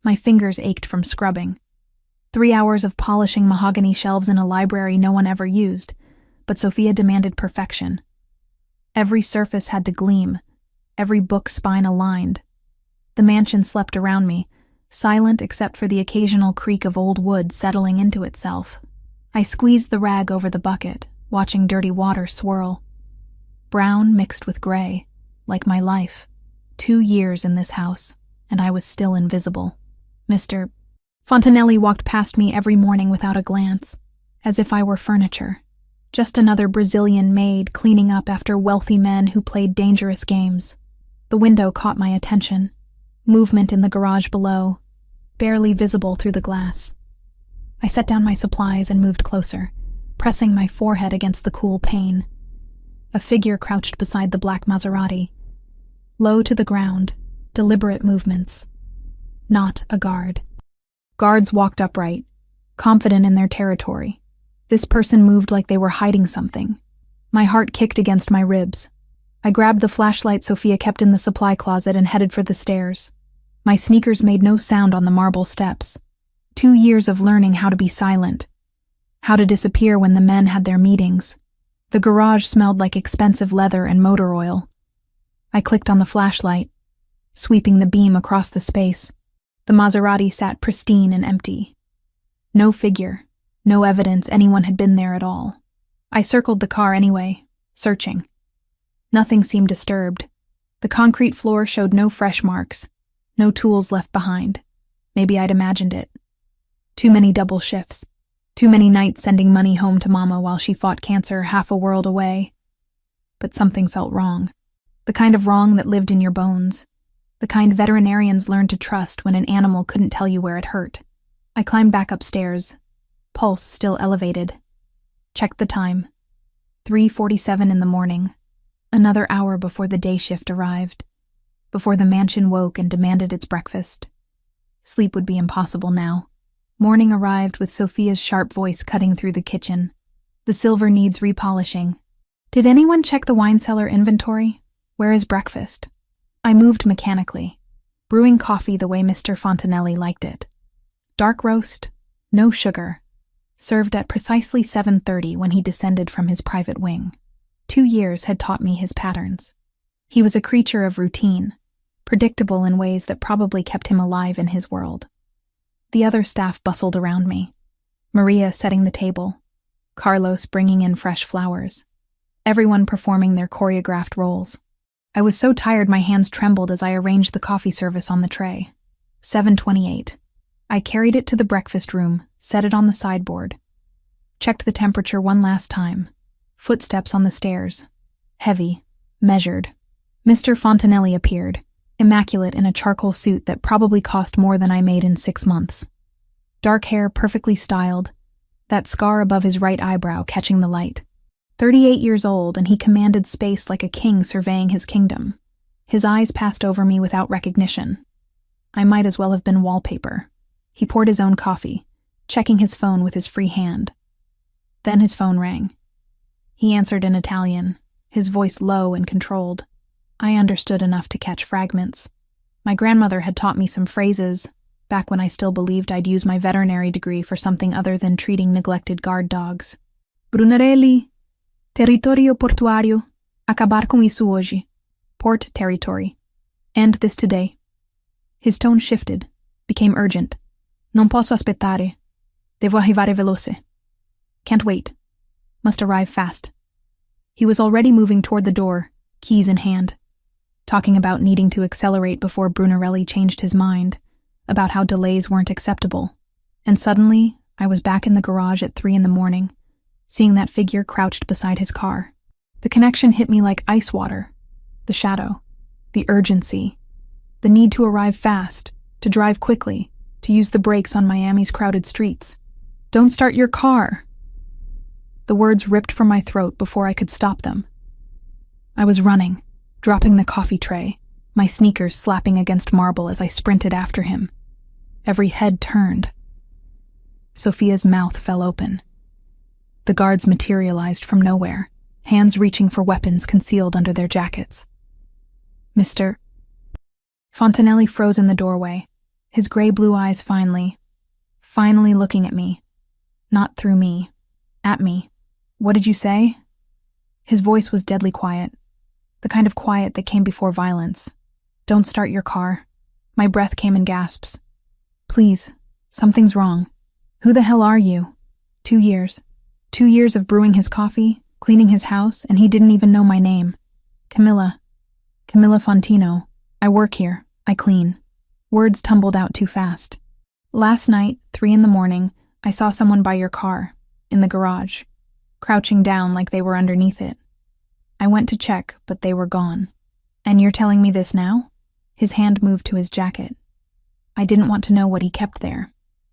My fingers ached from scrubbing. 3 hours of polishing mahogany shelves in a library no one ever used, but Sophia demanded perfection. Every surface had to gleam, every book spine aligned. The mansion slept around me, silent except for the occasional creak of old wood settling into itself. I squeezed the rag over the bucket, watching dirty water swirl. Brown mixed with gray, like my life. 2 years in this house, and I was still invisible. Mr. Fontanelli walked past me every morning without a glance, as if I were furniture. Just another Brazilian maid cleaning up after wealthy men who played dangerous games. The window caught my attention. Movement in the garage below, barely visible through the glass. I set down my supplies and moved closer, pressing my forehead against the cool pane. A figure crouched beside the black Maserati. Low to the ground, deliberate movements. Not a guard. Guards walked upright, confident in their territory. This person moved like they were hiding something. My heart kicked against my ribs. I grabbed the flashlight Sophia kept in the supply closet and headed for the stairs. My sneakers made no sound on the marble steps. 2 years of learning how to be silent. How to disappear when the men had their meetings. The garage smelled like expensive leather and motor oil. I clicked on the flashlight, sweeping the beam across the space. The Maserati sat pristine and empty. No figure, no evidence anyone had been there at all. I circled the car anyway, searching. Nothing seemed disturbed. The concrete floor showed no fresh marks, no tools left behind. Maybe I'd imagined it. Too many double shifts. Too many nights sending money home to Mama while she fought cancer half a world away. But something felt wrong. The kind of wrong that lived in your bones. The kind veterinarians learned to trust when an animal couldn't tell you where it hurt. I climbed back upstairs, pulse still elevated. Checked the time. 3:47 in the morning. Another hour before the day shift arrived. Before the mansion woke and demanded its breakfast. Sleep would be impossible now. Morning arrived with Sophia's sharp voice cutting through the kitchen. The silver needs repolishing. Did anyone check the wine cellar inventory? Where is breakfast? I moved mechanically, brewing coffee the way Mr. Fontanelli liked it. Dark roast, no sugar, served at precisely 7:30 when he descended from his private wing. 2 years had taught me his patterns. He was a creature of routine, predictable in ways that probably kept him alive in his world. The other staff bustled around me. Maria setting the table, Carlos bringing in fresh flowers, everyone performing their choreographed roles. I was so tired my hands trembled as I arranged the coffee service on the tray. 7:28. I carried it to the breakfast room, set it on the sideboard. Checked the temperature one last time. Footsteps on the stairs. Heavy, measured. Mr. Fontanelli appeared, immaculate in a charcoal suit that probably cost more than I made in 6 months. Dark hair perfectly styled, that scar above his right eyebrow catching the light. 38 years old, and he commanded space like a king surveying his kingdom. His eyes passed over me without recognition. I might as well have been wallpaper. He poured his own coffee, checking his phone with his free hand. Then his phone rang. He answered in Italian, his voice low and controlled. I understood enough to catch fragments. My grandmother had taught me some phrases, back when I still believed I'd use my veterinary degree for something other than treating neglected guard dogs. Brunarelli, territorio portuario, acabar com isso hoje. Port territory. End this today. His tone shifted, became urgent. Non posso aspettare. Devo arrivare veloce. Can't wait. Must arrive fast. He was already moving toward the door, keys in hand, talking about needing to accelerate before Brunarelli changed his mind, about how delays weren't acceptable. And suddenly, I was back in the garage at 3 a.m, seeing that figure crouched beside his car. The connection hit me like ice water. The shadow, the urgency, the need to arrive fast, to drive quickly, to use the brakes on Miami's crowded streets. Don't start your car! The words ripped from my throat before I could stop them. I was running, dropping the coffee tray, my sneakers slapping against marble as I sprinted after him. Every head turned. Sophia's mouth fell open. The guards materialized from nowhere, hands reaching for weapons concealed under their jackets. Mr. Fontanelli froze in the doorway, His gray-blue eyes finally looking at me. Not through me. At me. What did you say? His voice was deadly quiet. The kind of quiet that came before violence. Don't start your car. My breath came in gasps. Please, something's wrong. Who the hell are you? 2 years. 2 years of brewing his coffee, cleaning his house, and he didn't even know my name. Camilla Fontino. I work here. I clean. Words tumbled out too fast. Last night, 3 a.m, I saw someone by your car, in the garage, crouching down like they were underneath it. I went to check, but they were gone. And you're telling me this now? His hand moved to his jacket. I didn't want to know what he kept there.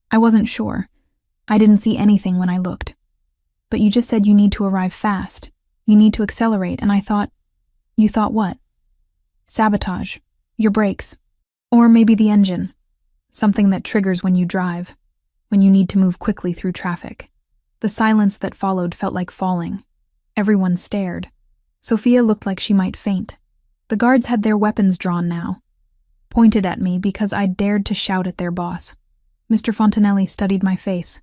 I wasn't sure. I didn't see anything when I looked. But you just said you need to arrive fast. You need to accelerate, and I thought... You thought what? Sabotage. Your brakes. Or maybe the engine. Something that triggers when you drive, when you need to move quickly through traffic. The silence that followed felt like falling. Everyone stared. Sophia looked like she might faint. The guards had their weapons drawn now, pointed at me because I'd dared to shout at their boss. Mr. Fontanelli studied my face.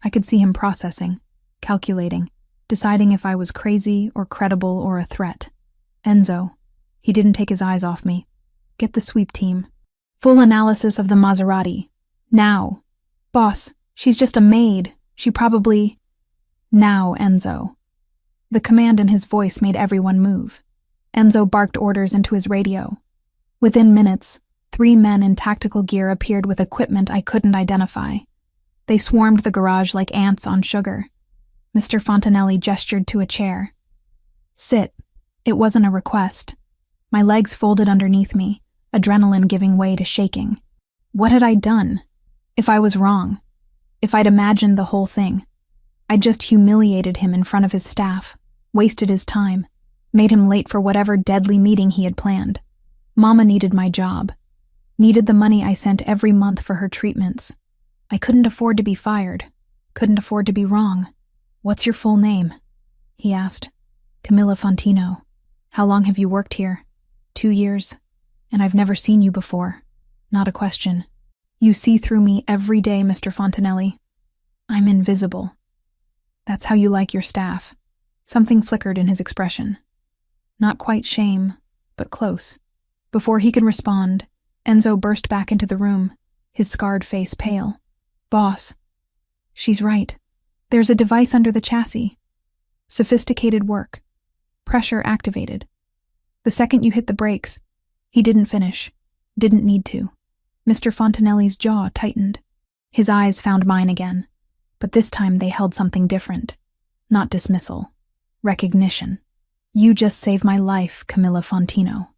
I could see him processing, calculating, deciding if I was crazy or credible or a threat. Enzo. He didn't take his eyes off me. Get the sweep team. Full analysis of the Maserati. Now. Boss, she's just a maid. She probably... Now, Enzo. The command in his voice made everyone move. Enzo barked orders into his radio. Within minutes, 3 men in tactical gear appeared with equipment I couldn't identify. They swarmed the garage like ants on sugar. Mr. Fontanelli gestured to a chair. Sit. It wasn't a request. My legs folded underneath me, adrenaline giving way to shaking. What had I done? If I was wrong? If I'd imagined the whole thing? I'd just humiliated him in front of his staff, wasted his time, made him late for whatever deadly meeting he had planned. Mama needed my job, needed the money I sent every month for her treatments. I couldn't afford to be fired, couldn't afford to be wrong. What's your full name? He asked. Camilla Fontino. How long have you worked here? 2 years. And I've never seen you before. Not a question. You see through me every day, Mr. Fontanelli. I'm invisible. That's how you like your staff. Something flickered in his expression. Not quite shame, but close. Before he could respond, Enzo burst back into the room, his scarred face pale. Boss. She's right. There's a device under the chassis. Sophisticated work. Pressure activated. The second you hit the brakes, he didn't finish. Didn't need to. Mr. Fontanelli's jaw tightened. His eyes found mine again. But this time they held something different. Not dismissal. Recognition. You just saved my life, Camilla Fontino.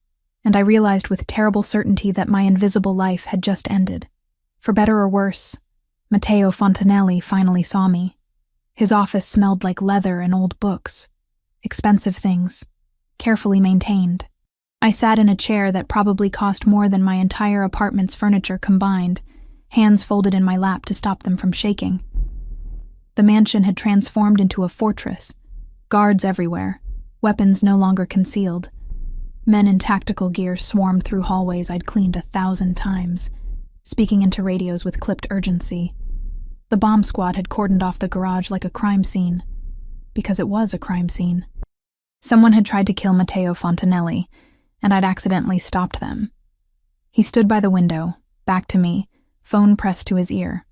And I realized with terrible certainty that my invisible life had just ended. For better or worse, Matteo Fontanelli finally saw me. His office smelled like leather and old books. Expensive things. Carefully maintained. I sat in a chair that probably cost more than my entire apartment's furniture combined, hands folded in my lap to stop them from shaking. The mansion had transformed into a fortress. Guards everywhere. Weapons no longer concealed. Men in tactical gear swarmed through hallways I'd cleaned 1,000 times, speaking into radios with clipped urgency. The bomb squad had cordoned off the garage like a crime scene. Because it was a crime scene. Someone had tried to kill Matteo Fontanelli, and I'd accidentally stopped them. He stood by the window, back to me, phone pressed to his ear,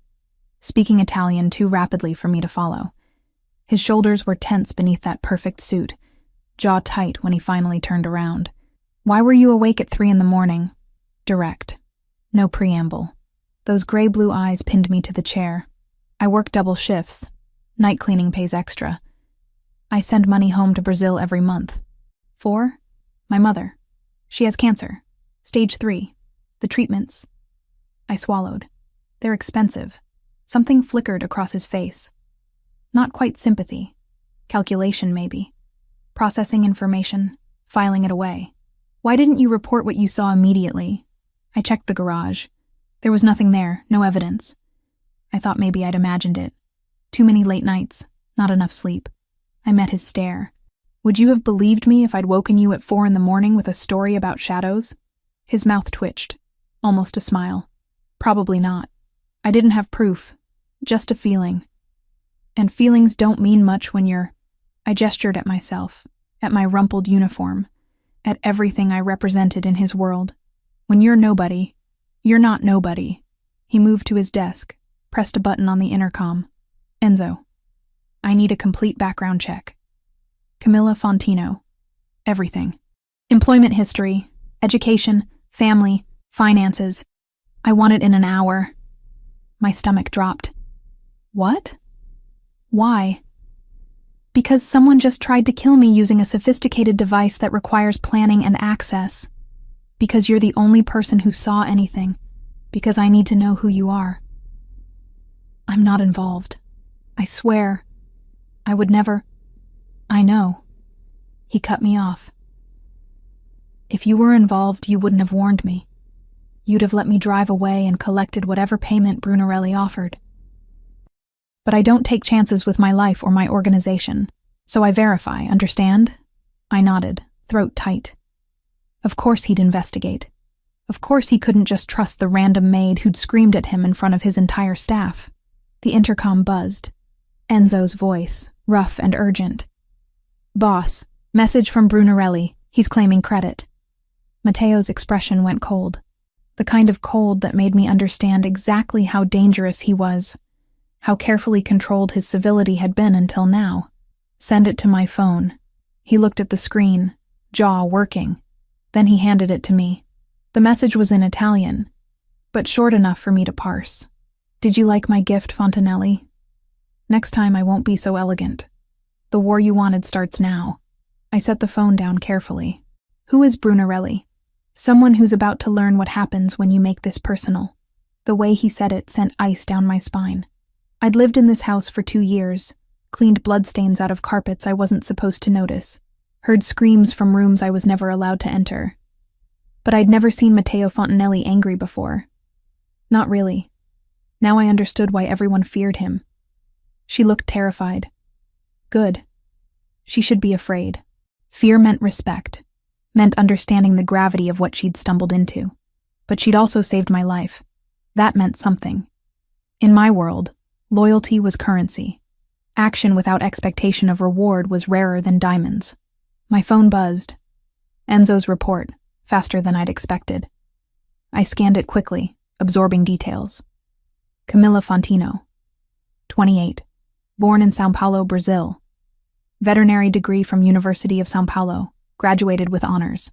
speaking Italian too rapidly for me to follow. His shoulders were tense beneath that perfect suit, jaw tight when he finally turned around. Why were you awake at 3 a.m? Direct. No preamble. Those gray-blue eyes pinned me to the chair. I work double shifts. Night cleaning pays extra. I send money home to Brazil every month. 4? My mother. She has cancer. Stage 3. The treatments. I swallowed. They're expensive. Something flickered across his face. Not quite sympathy. Calculation, maybe. Processing information. Filing it away. Why didn't you report what you saw immediately? I checked the garage. There was nothing there, no evidence. I thought maybe I'd imagined it. Too many late nights, not enough sleep. I met his stare. Would you have believed me if I'd woken you at 4 a.m. with a story about shadows? His mouth twitched. Almost a smile. Probably not. I didn't have proof, just a feeling. And feelings don't mean much when you're... I gestured at myself, at my rumpled uniform, at everything I represented in his world. When you're nobody, you're not nobody. He moved to his desk, pressed a button on the intercom. Enzo, I need a complete background check. Camilla Fontino. Everything. Employment history, education, family, finances. I want it in an hour. My stomach dropped. What? Why? Because someone just tried to kill me using a sophisticated device that requires planning and access. Because you're the only person who saw anything. Because I need to know who you are. I'm not involved. I swear. I would never... I know. He cut me off. If you were involved, you wouldn't have warned me. You'd have let me drive away and collected whatever payment Brunarelli offered. But I don't take chances with my life or my organization, so I verify, understand? I nodded, throat tight. Of course he'd investigate. Of course he couldn't just trust the random maid who'd screamed at him in front of his entire staff. The intercom buzzed. Enzo's voice, rough and urgent. Boss, message from Brunarelli. He's claiming credit. Matteo's expression went cold. The kind of cold that made me understand exactly how dangerous he was, how carefully controlled his civility had been until now. Send it to my phone. He looked at the screen, jaw working. Then he handed it to me. The message was in Italian, but short enough for me to parse. Did you like my gift, Fontanelli? Next time I won't be so elegant. The war you wanted starts now. I set the phone down carefully. Who is Brunarelli? Someone who's about to learn what happens when you make this personal. The way he said it sent ice down my spine. I'd lived in this house for 2 years, cleaned bloodstains out of carpets I wasn't supposed to notice, heard screams from rooms I was never allowed to enter. But I'd never seen Matteo Fontanelli angry before. Not really. Now I understood why everyone feared him. She looked terrified. Good. She should be afraid. Fear meant respect, meant understanding the gravity of what she'd stumbled into. But she'd also saved my life. That meant something. In my world, loyalty was currency. Action without expectation of reward was rarer than diamonds. My phone buzzed. Enzo's report, faster than I'd expected. I scanned it quickly, absorbing details. Camilla Fontino, 28, born in São Paulo, Brazil. Veterinary degree from University of São Paulo, graduated with honors.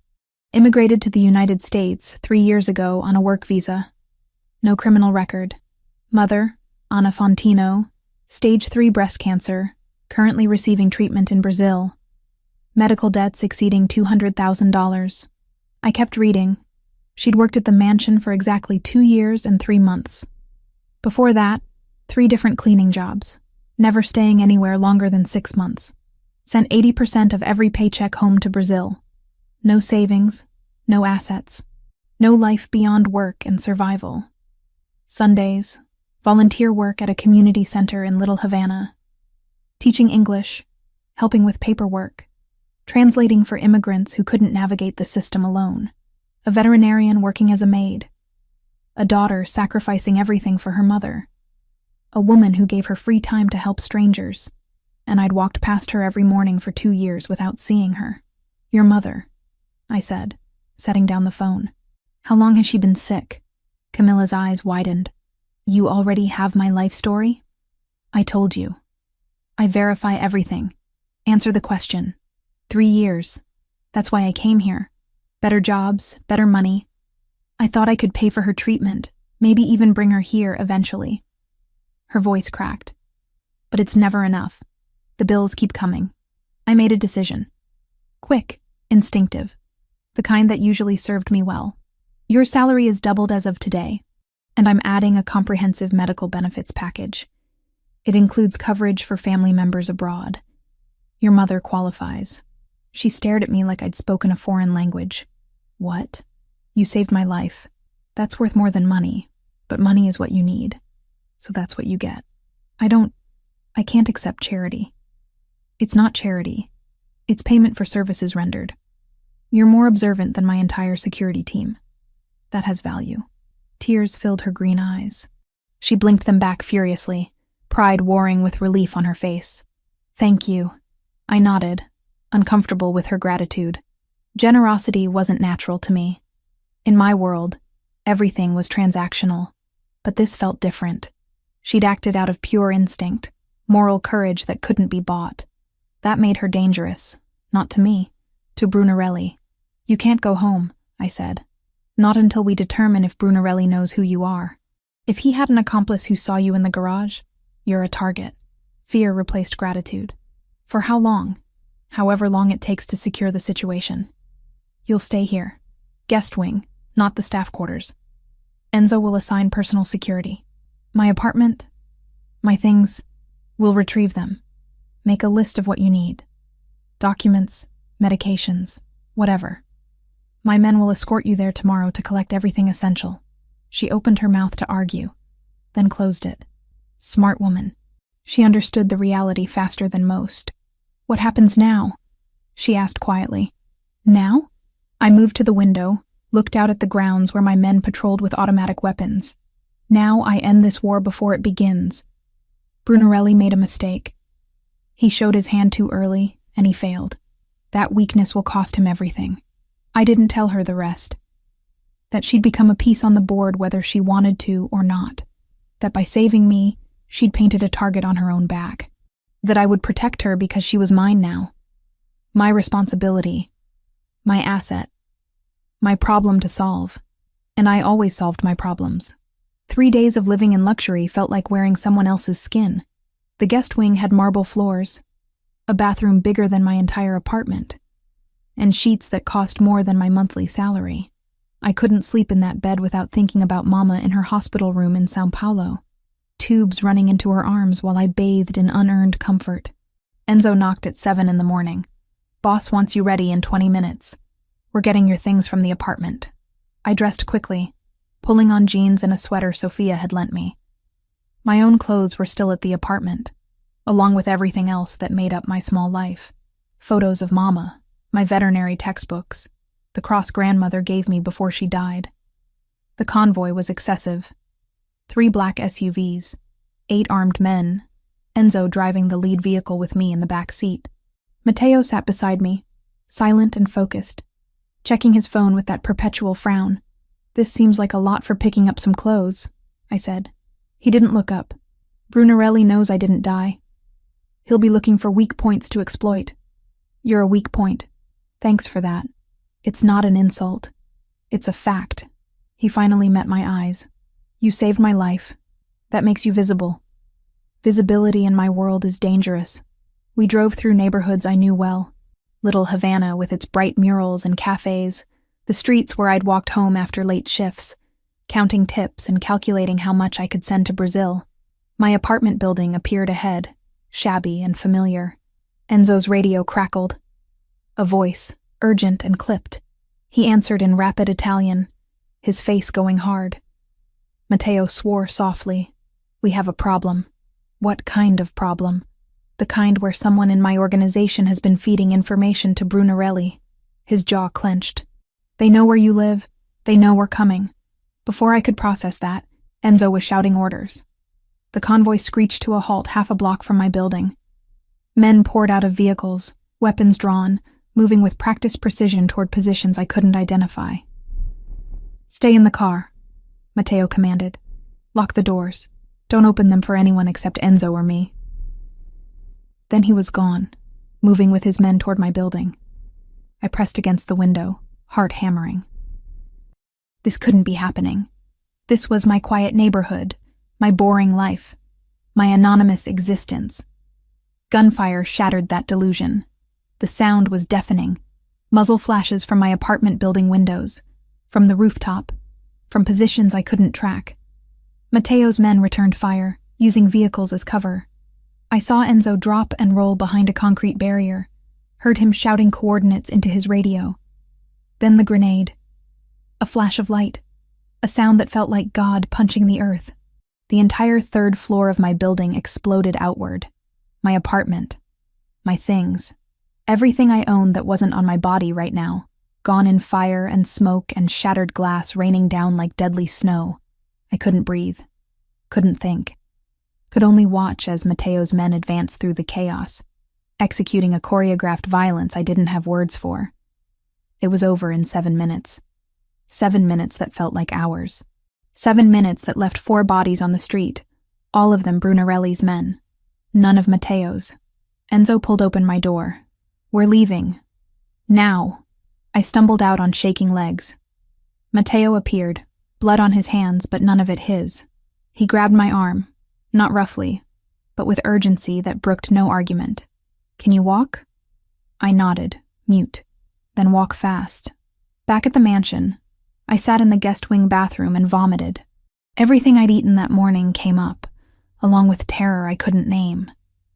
Immigrated to the United States 3 years ago on a work visa. No criminal record. Mother, Ana Fontino, stage 3 breast cancer, currently receiving treatment in Brazil. Medical debts exceeding $200,000. I kept reading. She'd worked at the mansion for exactly 2 years and 3 months. Before that, 3 different cleaning jobs, never staying anywhere longer than 6 months. Sent 80% of every paycheck home to Brazil. No savings, no assets, no life beyond work and survival. Sundays, volunteer work at a community center in Little Havana. Teaching English, helping with paperwork, translating for immigrants who couldn't navigate the system alone. A veterinarian working as a maid. A daughter sacrificing everything for her mother. A woman who gave her free time to help strangers. And I'd walked past her every morning for 2 years without seeing her. Your mother, I said, setting down the phone. How long has she been sick? Camilla's eyes widened. You already have my life story? I told you. I verify everything. Answer the question. 3 years. That's why I came here. Better jobs, better money. I thought I could pay for her treatment, maybe even bring her here eventually. Her voice cracked. But it's never enough. The bills keep coming. I made a decision. Quick, instinctive. The kind that usually served me well. Your salary is doubled as of today, and I'm adding a comprehensive medical benefits package. It includes coverage for family members abroad. Your mother qualifies. She stared at me like I'd spoken a foreign language. What? You saved my life. That's worth more than money, but money is what you need. So that's what you get. I can't accept charity. It's not charity. It's payment for services rendered. You're more observant than my entire security team. That has value. Tears filled her green eyes. She blinked them back furiously, pride warring with relief on her face. "Thank you." I nodded, uncomfortable with her gratitude. Generosity wasn't natural to me. In my world, everything was transactional, but this felt different. She'd acted out of pure instinct, moral courage that couldn't be bought. That made her dangerous, not to me, to Brunarelli. "You can't go home," I said. "Not until we determine if Brunarelli knows who you are. If he had an accomplice who saw you in the garage, you're a target." Fear replaced gratitude. "For how long?" "However long it takes to secure the situation. You'll stay here. Guest wing, not the staff quarters. Enzo will assign personal security. My apartment, my things, we'll retrieve them. Make a list of what you need. Documents, medications, whatever. My men will escort you there tomorrow to collect everything essential." She opened her mouth to argue, then closed it. Smart woman. She understood the reality faster than most. "What happens now?" she asked quietly. "Now?" I moved to the window, looked out at the grounds where my men patrolled with automatic weapons. "Now I end this war before it begins." Brunarelli made a mistake. He showed his hand too early, and he failed. That weakness will cost him everything. I didn't tell her the rest. That she'd become a piece on the board whether she wanted to or not. That by saving me, she'd painted a target on her own back. That I would protect her because she was mine now. My responsibility. My asset. My problem to solve. And I always solved my problems. 3 days of living in luxury felt like wearing someone else's skin. The guest wing had marble floors, a bathroom bigger than my entire apartment, and sheets that cost more than my monthly salary. I couldn't sleep in that bed without thinking about Mama in her hospital room in Sao Paulo, tubes running into her arms while I bathed in unearned comfort. Enzo knocked at 7 in the morning. "Boss wants you ready in 20 minutes. We're getting your things from the apartment." I dressed quickly, pulling on jeans and a sweater Sophia had lent me. My own clothes were still at the apartment, along with everything else that made up my small life. Photos of Mama, my veterinary textbooks, the cross grandmother gave me before she died. The convoy was excessive. 3 black SUVs, 8 armed men, Enzo driving the lead vehicle with me in the back seat. Matteo sat beside me, silent and focused, checking his phone with that perpetual frown. "This seems like a lot for picking up some clothes," I said. He didn't look up. "Brunarelli knows I didn't die. He'll be looking for weak points to exploit." "You're a weak point. Thanks for that. It's not an insult. It's a fact." He finally met my eyes. "You saved my life. That makes you visible. Visibility in my world is dangerous." We drove through neighborhoods I knew well. Little Havana with its bright murals and cafes, the streets where I'd walked home after late shifts, counting tips and calculating how much I could send to Brazil. My apartment building appeared ahead, shabby and familiar. Enzo's radio crackled. A voice, urgent and clipped. He answered in rapid Italian, his face going hard. Matteo swore softly. "We have a problem." "What kind of problem?" "The kind where someone in my organization has been feeding information to Brunarelli." His jaw clenched. "They know where you live. They know we're coming." Before I could process that, Enzo was shouting orders. The convoy screeched to a halt half a block from my building. Men poured out of vehicles, weapons drawn, moving with practiced precision toward positions I couldn't identify. "Stay in the car," Matteo commanded. "Lock the doors. Don't open them for anyone except Enzo or me." Then he was gone, moving with his men toward my building. I pressed against the window, heart hammering. This couldn't be happening. This was my quiet neighborhood, my boring life, my anonymous existence. Gunfire shattered that delusion. The sound was deafening. Muzzle flashes from my apartment building windows, from the rooftop, from positions I couldn't track. Matteo's men returned fire, using vehicles as cover. I saw Enzo drop and roll behind a concrete barrier, heard him shouting coordinates into his radio. Then the grenade. A flash of light. A sound that felt like God punching the earth. The entire 3rd floor of my building exploded outward. My apartment. My things. Everything I owned that wasn't on my body right now, gone in fire and smoke and shattered glass raining down like deadly snow. I couldn't breathe, couldn't think, could only watch as Mateo's men advanced through the chaos, executing a choreographed violence I didn't have words for. It was over in 7 minutes. 7 minutes that felt like hours. 7 minutes that left 4 bodies on the street, all of them Brunarelli's men. None of Mateo's. Enzo pulled open my door. We're leaving. Now. I stumbled out on shaking legs. Mateo appeared, blood on his hands, but none of it his. He grabbed my arm, not roughly, but with urgency that brooked no argument. Can you walk? I nodded, mute. Then walk fast. Back at the mansion, I sat in the guest wing bathroom and vomited. Everything I'd eaten that morning came up, along with terror I couldn't name.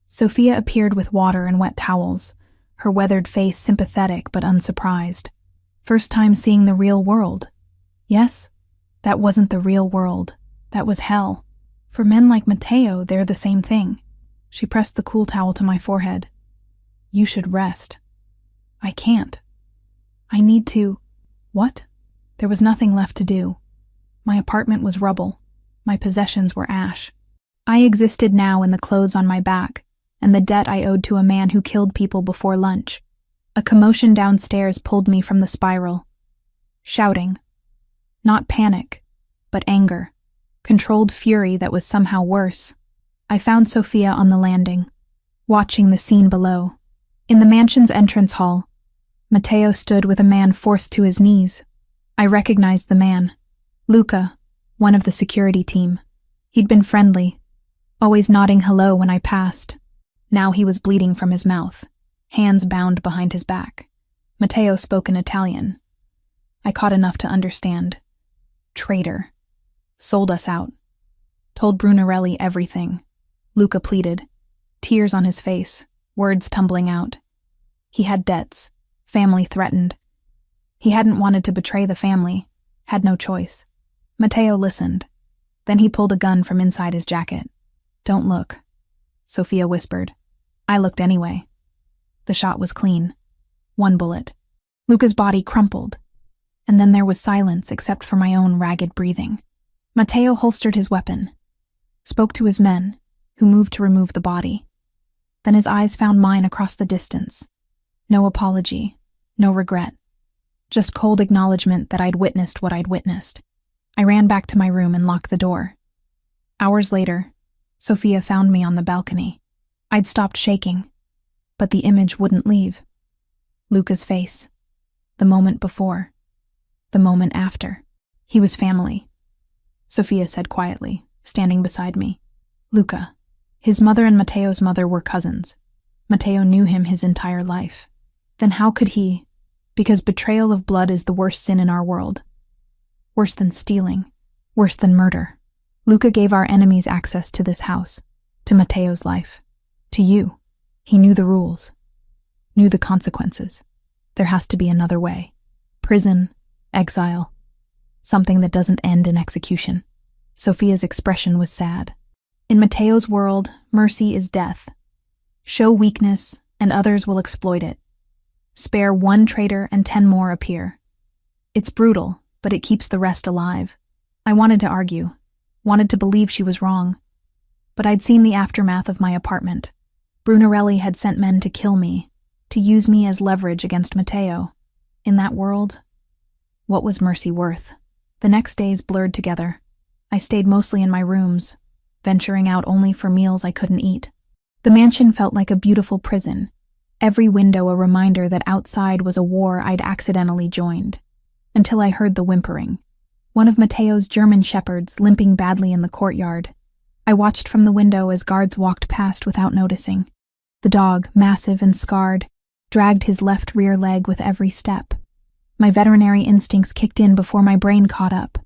Sophia appeared with water and wet towels, her weathered face sympathetic but unsurprised. First time seeing the real world. Yes, that wasn't the real world. That was hell. For men like Mateo, they're the same thing. She pressed the cool towel to my forehead. You should rest. I can't. I need to. What? There was nothing left to do. My apartment was rubble. My possessions were ash. I existed now in the clothes on my back, and the debt I owed to a man who killed people before lunch. A commotion downstairs pulled me from the spiral. Shouting. Not panic, but anger. Controlled fury that was somehow worse. I found Sophia on the landing, watching the scene below. In the mansion's entrance hall, Mateo stood with a man forced to his knees. I recognized the man. Luca, one of the security team. He'd been friendly, always nodding hello when I passed. Now he was bleeding from his mouth, hands bound behind his back. Mateo spoke in Italian. I caught enough to understand. Traitor. Sold us out. Told Brunarelli everything. Luca pleaded, tears on his face, words tumbling out. He had debts, family threatened. He hadn't wanted to betray the family, had no choice. Mateo listened. Then he pulled a gun from inside his jacket. Don't look, Sophia whispered. I looked anyway. The shot was clean. 1 bullet. Luca's body crumpled. And then there was silence except for my own ragged breathing. Mateo holstered his weapon, spoke to his men, who moved to remove the body. Then his eyes found mine across the distance. No apology, no regret. Just cold acknowledgement that I'd witnessed what I'd witnessed. I ran back to my room and locked the door. Hours later, Sophia found me on the balcony. I'd stopped shaking, but the image wouldn't leave. Luca's face. The moment before. The moment after. He was family. Sophia said quietly, standing beside me. Luca. His mother and Mateo's mother were cousins. Mateo knew him his entire life. Then how could he? Because betrayal of blood is the worst sin in our world. Worse than stealing. Worse than murder. Luca gave our enemies access to this house, to Mateo's life, to you. He knew the rules, knew the consequences. There has to be another way. Prison, exile, something that doesn't end in execution. Sophia's expression was sad. In Mateo's world, mercy is death. Show weakness, and others will exploit it. Spare 1 traitor and 10 more appear. It's brutal, but it keeps the rest alive. I wanted to argue, wanted to believe she was wrong. But I'd seen the aftermath of my apartment. Brunarelli had sent men to kill me, to use me as leverage against Mateo. In that world, what was mercy worth? The next days blurred together. I stayed mostly in my rooms, venturing out only for meals I couldn't eat. The mansion felt like a beautiful prison, every window a reminder that outside was a war I'd accidentally joined. Until I heard the whimpering. One of Mateo's German shepherds limping badly in the courtyard. I watched from the window as guards walked past without noticing. The dog, massive and scarred, dragged his left rear leg with every step. My veterinary instincts kicked in before my brain caught up.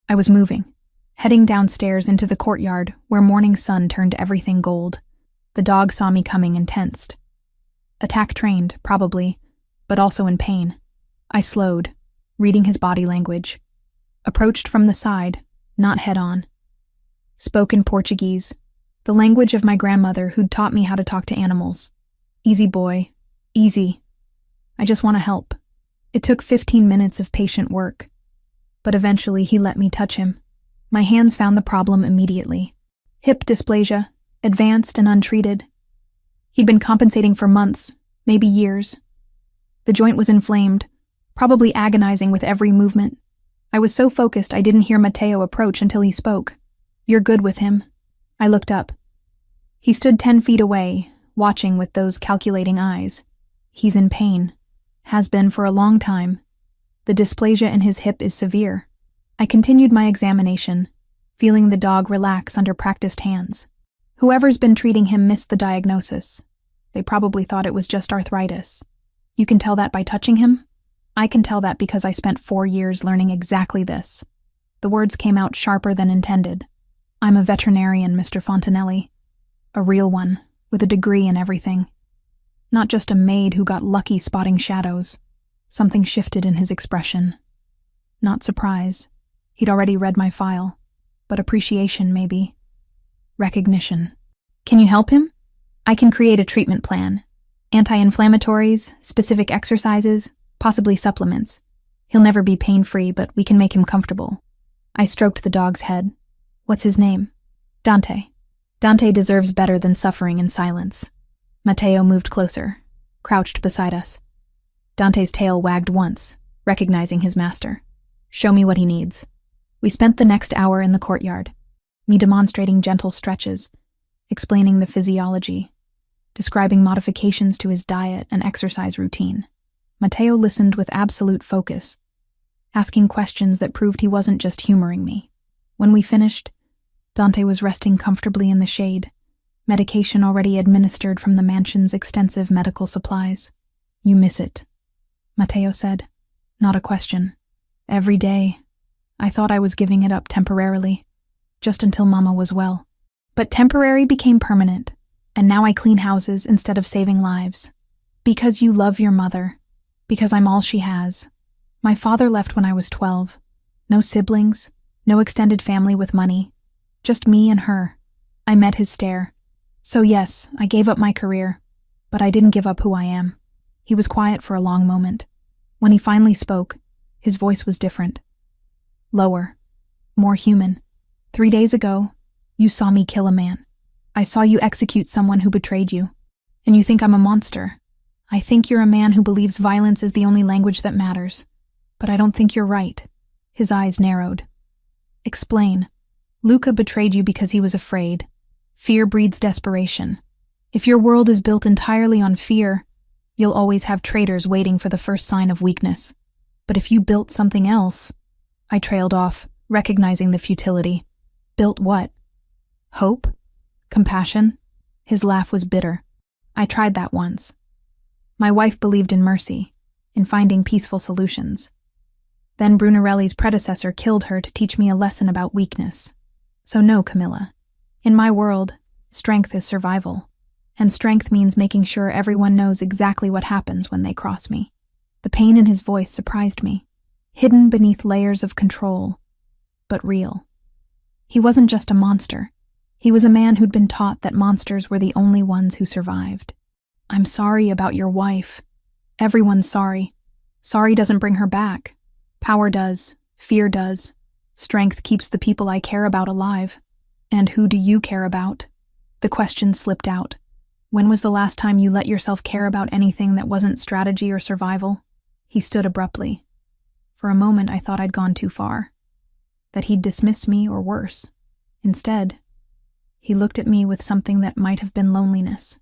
I was moving, heading downstairs into the courtyard where morning sun turned everything gold. The dog saw me coming and tensed. Attack trained, probably, but also in pain. I slowed, reading his body language. Approached from the side, not head-on. Spoke in Portuguese, the language of my grandmother who'd taught me how to talk to animals. Easy boy, easy. I just want to help. It took 15 minutes of patient work, but eventually he let me touch him. My hands found the problem immediately. Hip dysplasia, advanced and untreated. He'd been compensating for months, maybe years. The joint was inflamed, probably agonizing with every movement. I was so focused I didn't hear Matteo approach until he spoke. "You're good with him." I looked up. He stood 10 feet away, watching with those calculating eyes. "He's in pain. Has been for a long time. The dysplasia in his hip is severe." I continued my examination, feeling the dog relax under practiced hands. Whoever's been treating him missed the diagnosis. They probably thought it was just arthritis. "You can tell that by touching him?" "I can tell that because I spent 4 years learning exactly this." The words came out sharper than intended. "I'm a veterinarian, Mr. Fontanelli. A real one, with a degree in everything. Not just a maid who got lucky spotting shadows." Something shifted in his expression. Not surprise. He'd already read my file. But appreciation, maybe. Recognition. "Can you help him? I can create a treatment plan. Anti-inflammatories, specific exercises, possibly supplements. He'll never be pain-free, but we can make him comfortable." I stroked the dog's head. "What's his name?" "Dante. Dante deserves better than suffering in silence." Matteo moved closer, crouched beside us. Dante's tail wagged once, recognizing his master. "Show me what he needs." We spent the next hour in the courtyard, me demonstrating gentle stretches, explaining the physiology, describing modifications to his diet and exercise routine. Matteo listened with absolute focus, asking questions that proved he wasn't just humoring me. When we finished, Dante was resting comfortably in the shade, medication already administered from the mansion's extensive medical supplies. "You miss it," Matteo said. Not a question. "Every day. I thought I was giving it up temporarily, just until Mama was well. But temporary became permanent, and now I clean houses instead of saving lives. Because you love your mother. Because I'm all she has. My father left when I was 12. No siblings, no extended family with money. Just me and her." I met his stare. "So yes, I gave up my career, but I didn't give up who I am." He was quiet for a long moment. When he finally spoke, his voice was different. Lower. More human. 3 days ago, you saw me kill a man. I saw you execute someone who betrayed you. And you think I'm a monster. I think you're a man who believes violence is the only language that matters. But I don't think you're right." His eyes narrowed. "Explain. Luca betrayed you because he was afraid. Fear breeds desperation. If your world is built entirely on fear, you'll always have traitors waiting for the first sign of weakness. But if you built something else..." I trailed off, recognizing the futility. "Built what? Hope? Compassion?" His laugh was bitter. "I tried that once. My wife believed in mercy, in finding peaceful solutions. Then Brunarelli's predecessor killed her to teach me a lesson about weakness. So no, Camilla. In my world, strength is survival. And strength means making sure everyone knows exactly what happens when they cross me." The pain in his voice surprised me, hidden beneath layers of control, but real. He wasn't just a monster. He was a man who'd been taught that monsters were the only ones who survived. "I'm sorry about your wife. Everyone's sorry. Sorry doesn't bring her back. Power does. Fear does. Strength keeps the people I care about alive." "And who do you care about?" The question slipped out. "When was the last time you let yourself care about anything that wasn't strategy or survival?" He stood abruptly. For a moment I thought I'd gone too far, that he'd dismiss me or worse. Instead, he looked at me with something that might have been loneliness.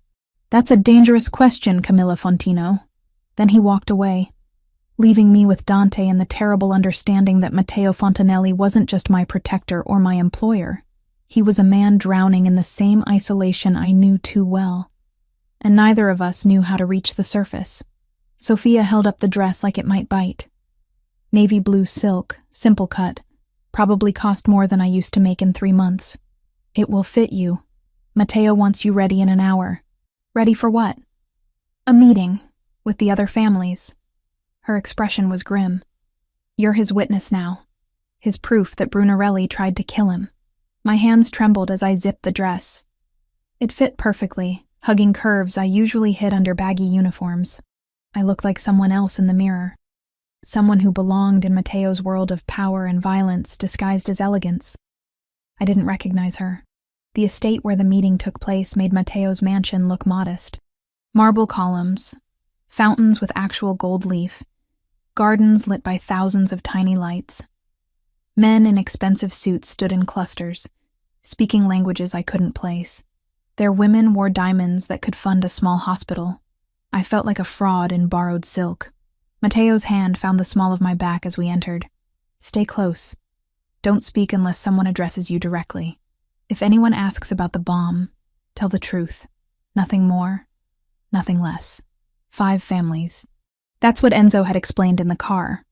"That's a dangerous question, Camilla Fontino." Then he walked away, leaving me with Dante and the terrible understanding that Matteo Fontanelli wasn't just my protector or my employer. He was a man drowning in the same isolation I knew too well. And neither of us knew how to reach the surface. Sophia held up the dress like it might bite. Navy blue silk, simple cut, probably cost more than I used to make in 3 months. "It will fit you. Matteo wants you ready in an hour." "Ready for what?" "A meeting, with the other families." Her expression was grim. "You're his witness now. His proof that Brunarelli tried to kill him." My hands trembled as I zipped the dress. It fit perfectly, hugging curves I usually hid under baggy uniforms. I looked like someone else in the mirror. Someone who belonged in Matteo's world of power and violence disguised as elegance. I didn't recognize her. The estate where the meeting took place made Mateo's mansion look modest. Marble columns, fountains with actual gold leaf, gardens lit by thousands of tiny lights. Men in expensive suits stood in clusters, speaking languages I couldn't place. Their women wore diamonds that could fund a small hospital. I felt like a fraud in borrowed silk. Mateo's hand found the small of my back as we entered. Stay close. Don't speak unless someone addresses you directly. If anyone asks about the bomb, tell the truth. Nothing more, nothing less. 5 families. That's what Enzo had explained in the car.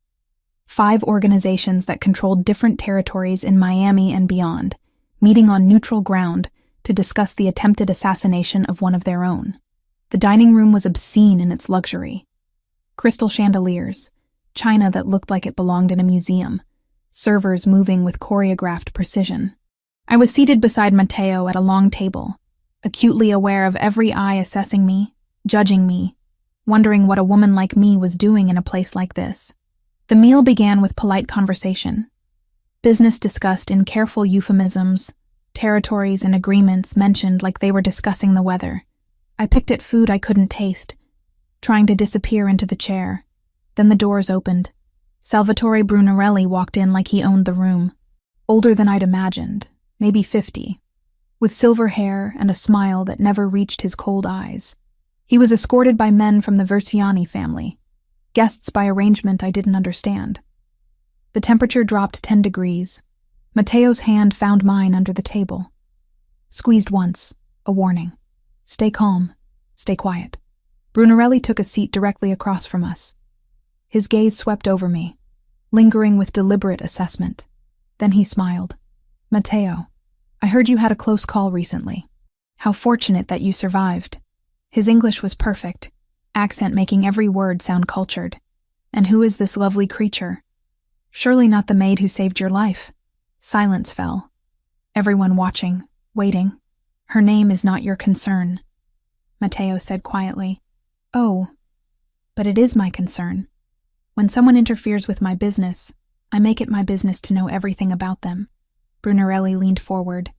5 organizations that controlled different territories in Miami and beyond, meeting on neutral ground to discuss the attempted assassination of one of their own. The dining room was obscene in its luxury. Crystal chandeliers, china that looked like it belonged in a museum, servers moving with choreographed precision. I was seated beside Mateo at a long table, acutely aware of every eye assessing me, judging me, wondering what a woman like me was doing in a place like this. The meal began with polite conversation. Business discussed in careful euphemisms, territories and agreements mentioned like they were discussing the weather. I picked at food I couldn't taste, trying to disappear into the chair. Then the doors opened. Salvatore Brunarelli walked in like he owned the room. Older than I'd imagined, maybe 50, with silver hair and a smile that never reached his cold eyes. He was escorted by men from the Versiani family, guests by arrangement I didn't understand. The temperature dropped 10 degrees. Mateo's hand found mine under the table. Squeezed once, a warning. Stay calm, stay quiet. Brunarelli took a seat directly across from us. His gaze swept over me, lingering with deliberate assessment. Then he smiled. Mateo, I heard you had a close call recently. How fortunate that you survived. His English was perfect, accent making every word sound cultured. And who is this lovely creature? Surely not the maid who saved your life. Silence fell. Everyone watching, waiting. Her name is not your concern, Mateo said quietly. Oh, but it is my concern. When someone interferes with my business, I make it my business to know everything about them. Brunarelli leaned forward.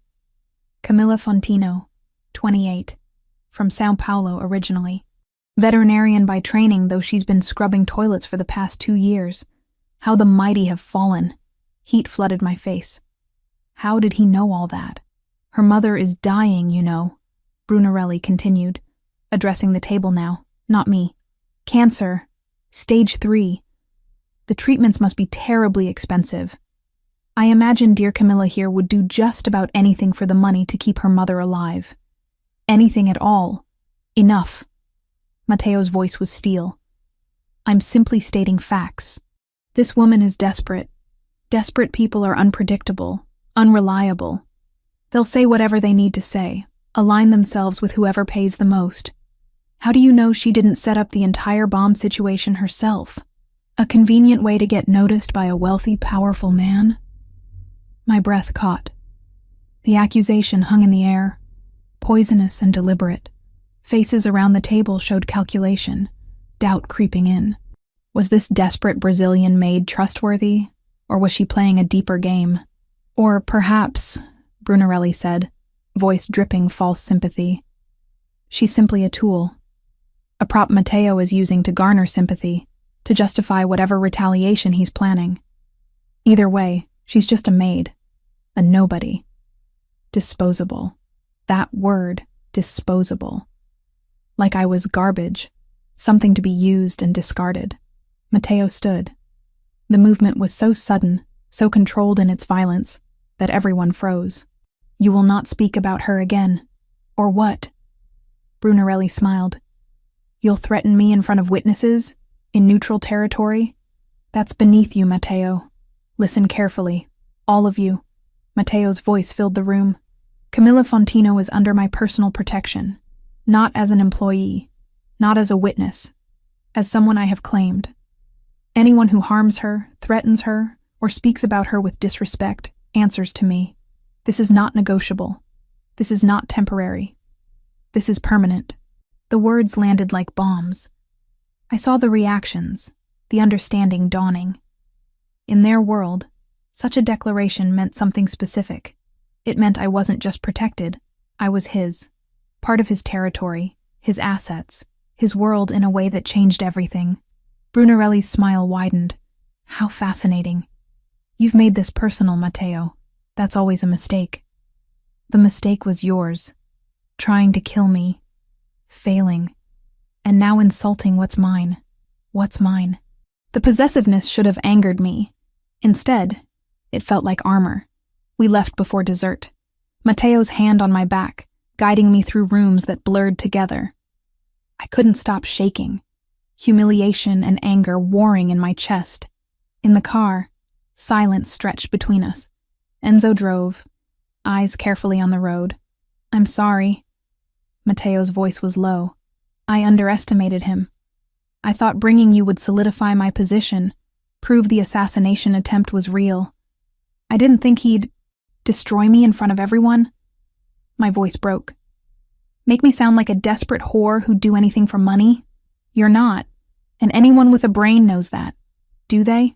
Camilla Fontino, 28, from Sao Paulo originally. Veterinarian by training, though she's been scrubbing toilets for the past 2 years. How the mighty have fallen. Heat flooded my face. How did he know all that? Her mother is dying, you know, Brunarelli continued, addressing the table now, not me. Cancer. Stage 3. The treatments must be terribly expensive. I imagine dear Camilla here would do just about anything for the money to keep her mother alive. Anything at all. Enough. Mateo's voice was steel. I'm simply stating facts. This woman is desperate. Desperate people are unpredictable, unreliable. They'll say whatever they need to say, align themselves with whoever pays the most. How do you know she didn't set up the entire bomb situation herself? A convenient way to get noticed by a wealthy, powerful man? My breath caught. The accusation hung in the air, poisonous and deliberate. Faces around the table showed calculation, doubt creeping in. Was this desperate Brazilian maid trustworthy, or was she playing a deeper game? Or perhaps, Brunarelli said, voice dripping false sympathy, she's simply a tool. A prop Mateo is using to garner sympathy, to justify whatever retaliation he's planning. Either way, she's just a maid, a nobody. Disposable. That word, disposable. Like I was garbage, something to be used and discarded. Mateo stood. The movement was so sudden, so controlled in its violence, that everyone froze. You will not speak about her again. Or what? Brunarelli smiled. You'll threaten me in front of witnesses? In neutral territory? That's beneath you, Mateo. Listen carefully. All of you. Mateo's voice filled the room. Camilla Fontino is under my personal protection. Not as an employee. Not as a witness. As someone I have claimed. Anyone who harms her, threatens her, or speaks about her with disrespect answers to me. This is not negotiable. This is not temporary. This is permanent. The words landed like bombs. I saw the reactions, the understanding dawning. In their world, such a declaration meant something specific. It meant I wasn't just protected, I was his. Part of his territory, his assets, his world in a way that changed everything. Brunarelli's smile widened. How fascinating. You've made this personal, Matteo. That's always a mistake. The mistake was yours. Trying to kill me. Failing. And now insulting what's mine. What's mine? The possessiveness should have angered me. Instead, it felt like armor. We left before dessert. Matteo's hand on my back, guiding me through rooms that blurred together. I couldn't stop shaking. Humiliation and anger warring in my chest. In the car, silence stretched between us. Enzo drove, eyes carefully on the road. I'm sorry. Matteo's voice was low. I underestimated him. I thought bringing you would solidify my position, prove the assassination attempt was real. I didn't think he'd destroy me in front of everyone. My voice broke. Make me sound like a desperate whore who'd do anything for money? You're not, and anyone with a brain knows that. Do they?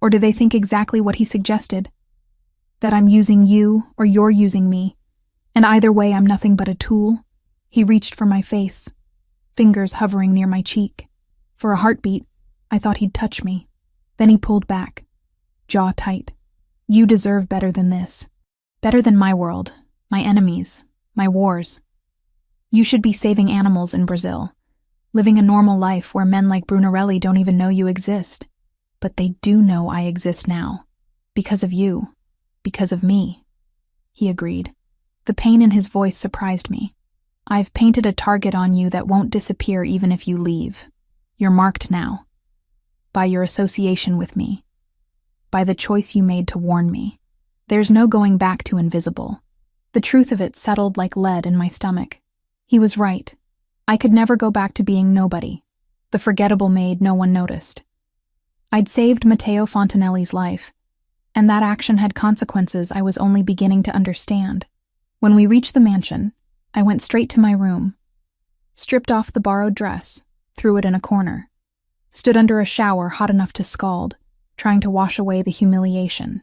Or do they think exactly what he suggested? That I'm using you or you're using me, and either way I'm nothing but a tool? He reached for my face, fingers hovering near my cheek. For a heartbeat, I thought he'd touch me. Then he pulled back, jaw tight. You deserve better than this. Better than my world, my enemies, my wars. You should be saving animals in Brazil, living a normal life where men like Brunarelli don't even know you exist. But they do know I exist now. Because of you. Because of me. He agreed. The pain in his voice surprised me. I've painted a target on you that won't disappear even if you leave. You're marked now. By your association with me. By the choice you made to warn me. There's no going back to invisible. The truth of it settled like lead in my stomach. He was right. I could never go back to being nobody. The forgettable maid no one noticed. I'd saved Matteo Fontanelli's life, and that action had consequences I was only beginning to understand. When we reached the mansion, I went straight to my room, stripped off the borrowed dress, threw it in a corner, stood under a shower hot enough to scald, trying to wash away the humiliation.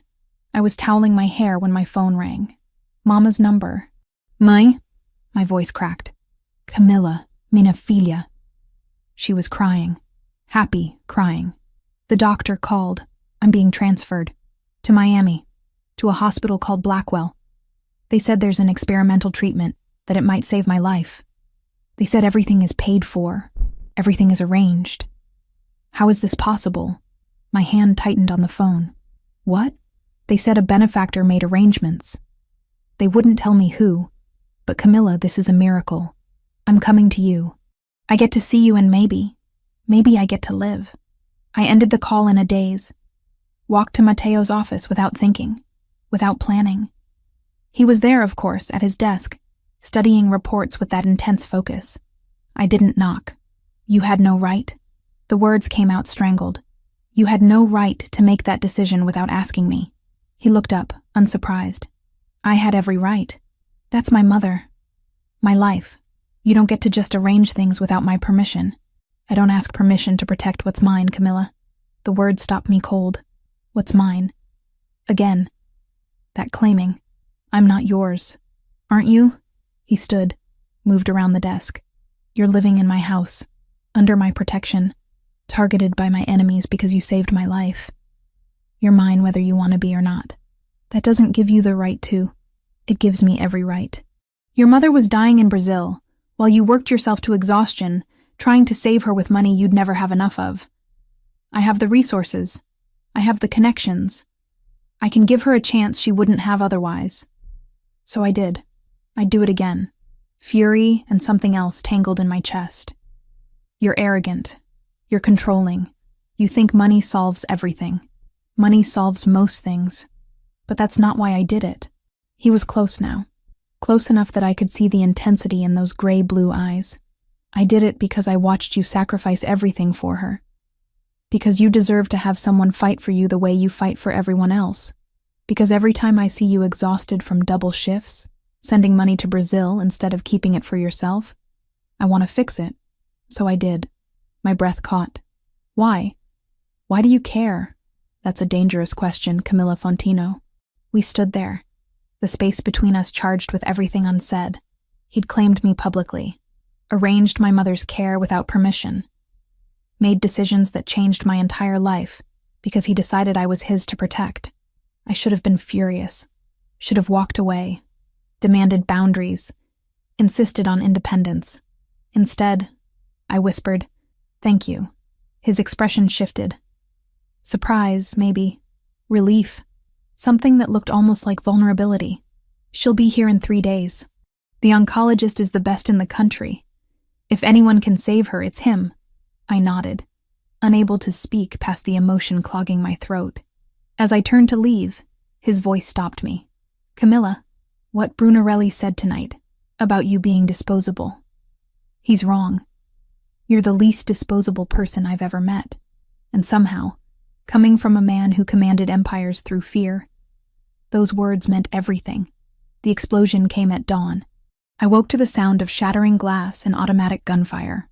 I was toweling my hair when my phone rang. Mama's number. Mãe? My voice cracked. Camilla, minha filha. She was crying. Happy, crying. The doctor called. I'm being transferred. To Miami. To a hospital called Blackwell. They said there's an experimental treatment, that it might save my life. They said everything is paid for. Everything is arranged. How is this possible? My hand tightened on the phone. What? They said a benefactor made arrangements. They wouldn't tell me who. But Camilla, this is a miracle. I'm coming to you. I get to see you and maybe I get to live. I ended the call in a daze. Walked to Matteo's office without thinking, without planning. He was there, of course, at his desk, studying reports with that intense focus. I didn't knock. You had no right. The words came out strangled. You had no right to make that decision without asking me. He looked up, unsurprised. I had every right. That's my mother. My life. You don't get to just arrange things without my permission. I don't ask permission to protect what's mine, Camilla. The word stopped me cold. What's mine? Again. That claiming. I'm not yours. Aren't you? He stood, moved around the desk. You're living in my house, under my protection, targeted by my enemies because you saved my life. You're mine whether you want to be or not. That doesn't give you the right to. It gives me every right. Your mother was dying in Brazil, while you worked yourself to exhaustion, trying to save her with money you'd never have enough of. I have the resources. I have the connections. I can give her a chance she wouldn't have otherwise. So I did. I'd do it again. Fury and something else tangled in my chest. You're arrogant. You're controlling. You think money solves everything. Money solves most things. But that's not why I did it. He was close now. Close enough that I could see the intensity in those gray-blue eyes. I did it because I watched you sacrifice everything for her. Because you deserve to have someone fight for you the way you fight for everyone else. Because every time I see you exhausted from double shifts, sending money to Brazil instead of keeping it for yourself, I want to fix it. So I did. My breath caught. Why? Why do you care? That's a dangerous question, Camilla Fontino. We stood there. the space between us charged with everything unsaid. He'd claimed me publicly, arranged my mother's care without permission, made decisions that changed my entire life because he decided I was his to protect. I should have been furious, should have walked away, demanded boundaries, insisted on independence. Instead, I whispered, "Thank you." His expression shifted. Surprise, maybe. Relief. Something that looked almost like vulnerability. "She'll be here in 3 days. The oncologist is the best in the country. If anyone can save her, it's him." I nodded, unable to speak past the emotion clogging my throat. As I turned to leave, his voice stopped me. "Camilla, what Brunarelli said tonight, about you being disposable. He's wrong. You're the least disposable person I've ever met. And somehow, coming from a man who commanded empires through fear, those words meant everything." The explosion came at dawn. I woke to the sound of shattering glass and automatic gunfire.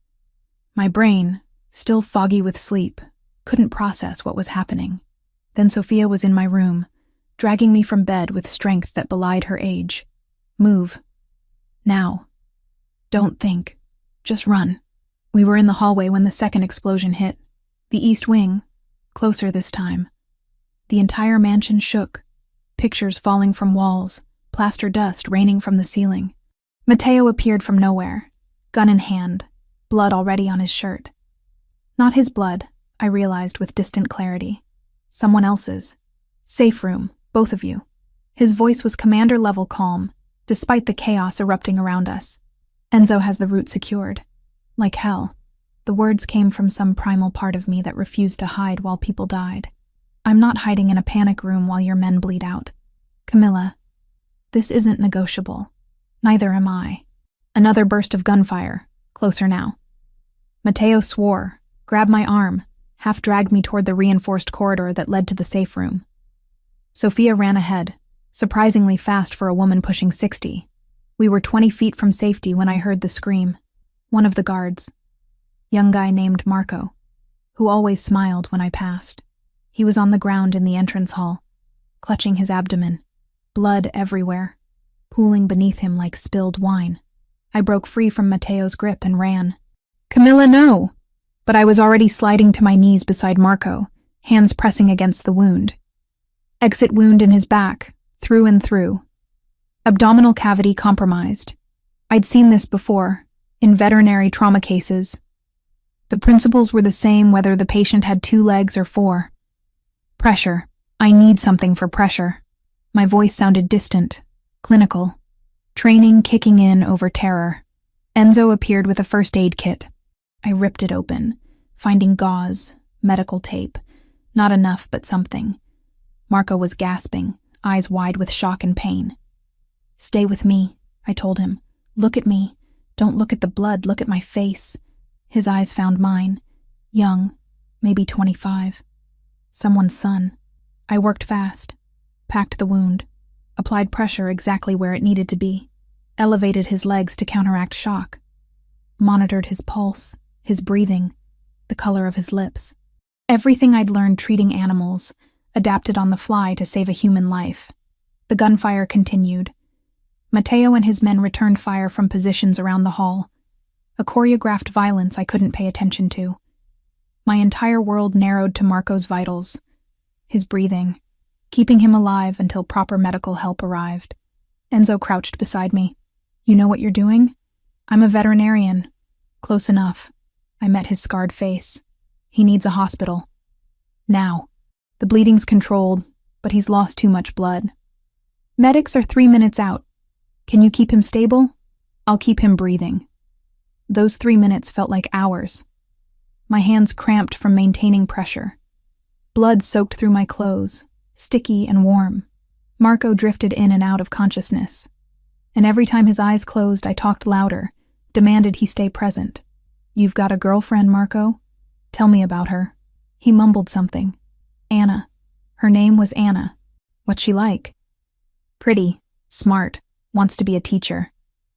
My brain, still foggy with sleep, couldn't process what was happening. Then Sophia was in my room, dragging me from bed with strength that belied her age. "Move. Now. Don't think. Just run." We were in the hallway when the second explosion hit. The east wing, closer this time. The entire mansion shook, pictures falling from walls, plaster dust raining from the ceiling. Matteo appeared from nowhere, gun in hand, blood already on his shirt. Not his blood, I realized with distant clarity. Someone else's. "Safe room, both of you." His voice was commander-level calm, despite the chaos erupting around us. "Enzo has the route secured." Like hell, the words came from some primal part of me that refused to hide while people died. "I'm not hiding in a panic room while your men bleed out. Camilla, this isn't negotiable. Neither am I." Another burst of gunfire, closer now. Matteo swore, grabbed my arm, half-dragged me toward the reinforced corridor that led to the safe room. Sophia ran ahead, surprisingly fast for a woman pushing 60. We were 20 feet from safety when I heard the scream. One of the guards. Young guy named Marco, who always smiled when I passed. He was on the ground in the entrance hall, clutching his abdomen, blood everywhere, pooling beneath him like spilled wine. I broke free from Matteo's grip and ran. "Camilla, no!" But I was already sliding to my knees beside Marco, hands pressing against the wound. Exit wound in his back, through and through. Abdominal cavity compromised. I'd seen this before, in veterinary trauma cases. The principles were the same whether the patient had 2 legs or 4. Pressure. I need something for pressure. My voice sounded distant, clinical. Training kicking in over terror. Enzo appeared with a first aid kit. I ripped it open, finding gauze, medical tape. Not enough, but something. Marco was gasping, eyes wide with shock and pain. "Stay with me," I told him. "Look at me. Don't look at the blood, look at my face." His eyes found mine. Young, maybe 25. Someone's son. I worked fast, packed the wound, applied pressure exactly where it needed to be, elevated his legs to counteract shock, monitored his pulse, his breathing, the color of his lips. Everything I'd learned treating animals, adapted on the fly to save a human life. The gunfire continued. Matteo and his men returned fire from positions around the hall. A choreographed violence I couldn't pay attention to. My entire world narrowed to Marco's vitals, his breathing, keeping him alive until proper medical help arrived. Enzo crouched beside me. "You know what you're doing?" "I'm a veterinarian." "Close enough." I met his scarred face. "He needs a hospital. Now. The bleeding's controlled, but he's lost too much blood. Medics are 3 minutes out. Can you keep him stable? I'll keep him breathing." Those 3 minutes felt like hours. My hands cramped from maintaining pressure. Blood soaked through my clothes, sticky and warm. Marco drifted in and out of consciousness. And every time his eyes closed, I talked louder, demanded he stay present. "You've got a girlfriend, Marco? Tell me about her." He mumbled something. "Anna. Her name was Anna. What's she like?" "Pretty, smart, wants to be a teacher.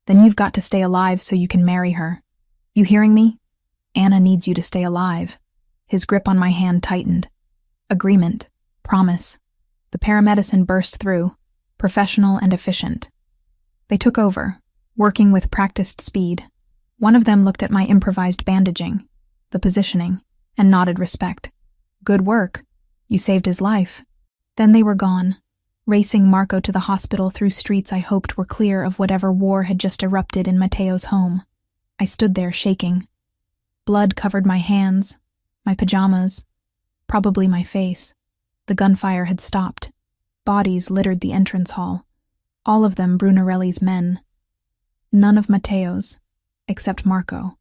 Then you've got to stay alive so you can marry her. You hearing me? Anna needs you to stay alive." His grip on my hand tightened. Agreement. Promise. The paramedicine burst through. professional and efficient. They took over, working with practiced speed. One of them looked at my improvised bandaging, the positioning, and nodded respect. Good work. You saved his life. Then they were gone, racing Marco to the hospital through streets I hoped were clear of whatever war had just erupted in Mateo's home. I stood there shaking. Blood covered my hands, my pajamas, probably my face. The gunfire had stopped. Bodies littered the entrance hall, all of them Brunarelli's men. None of Mateo's, except Marco.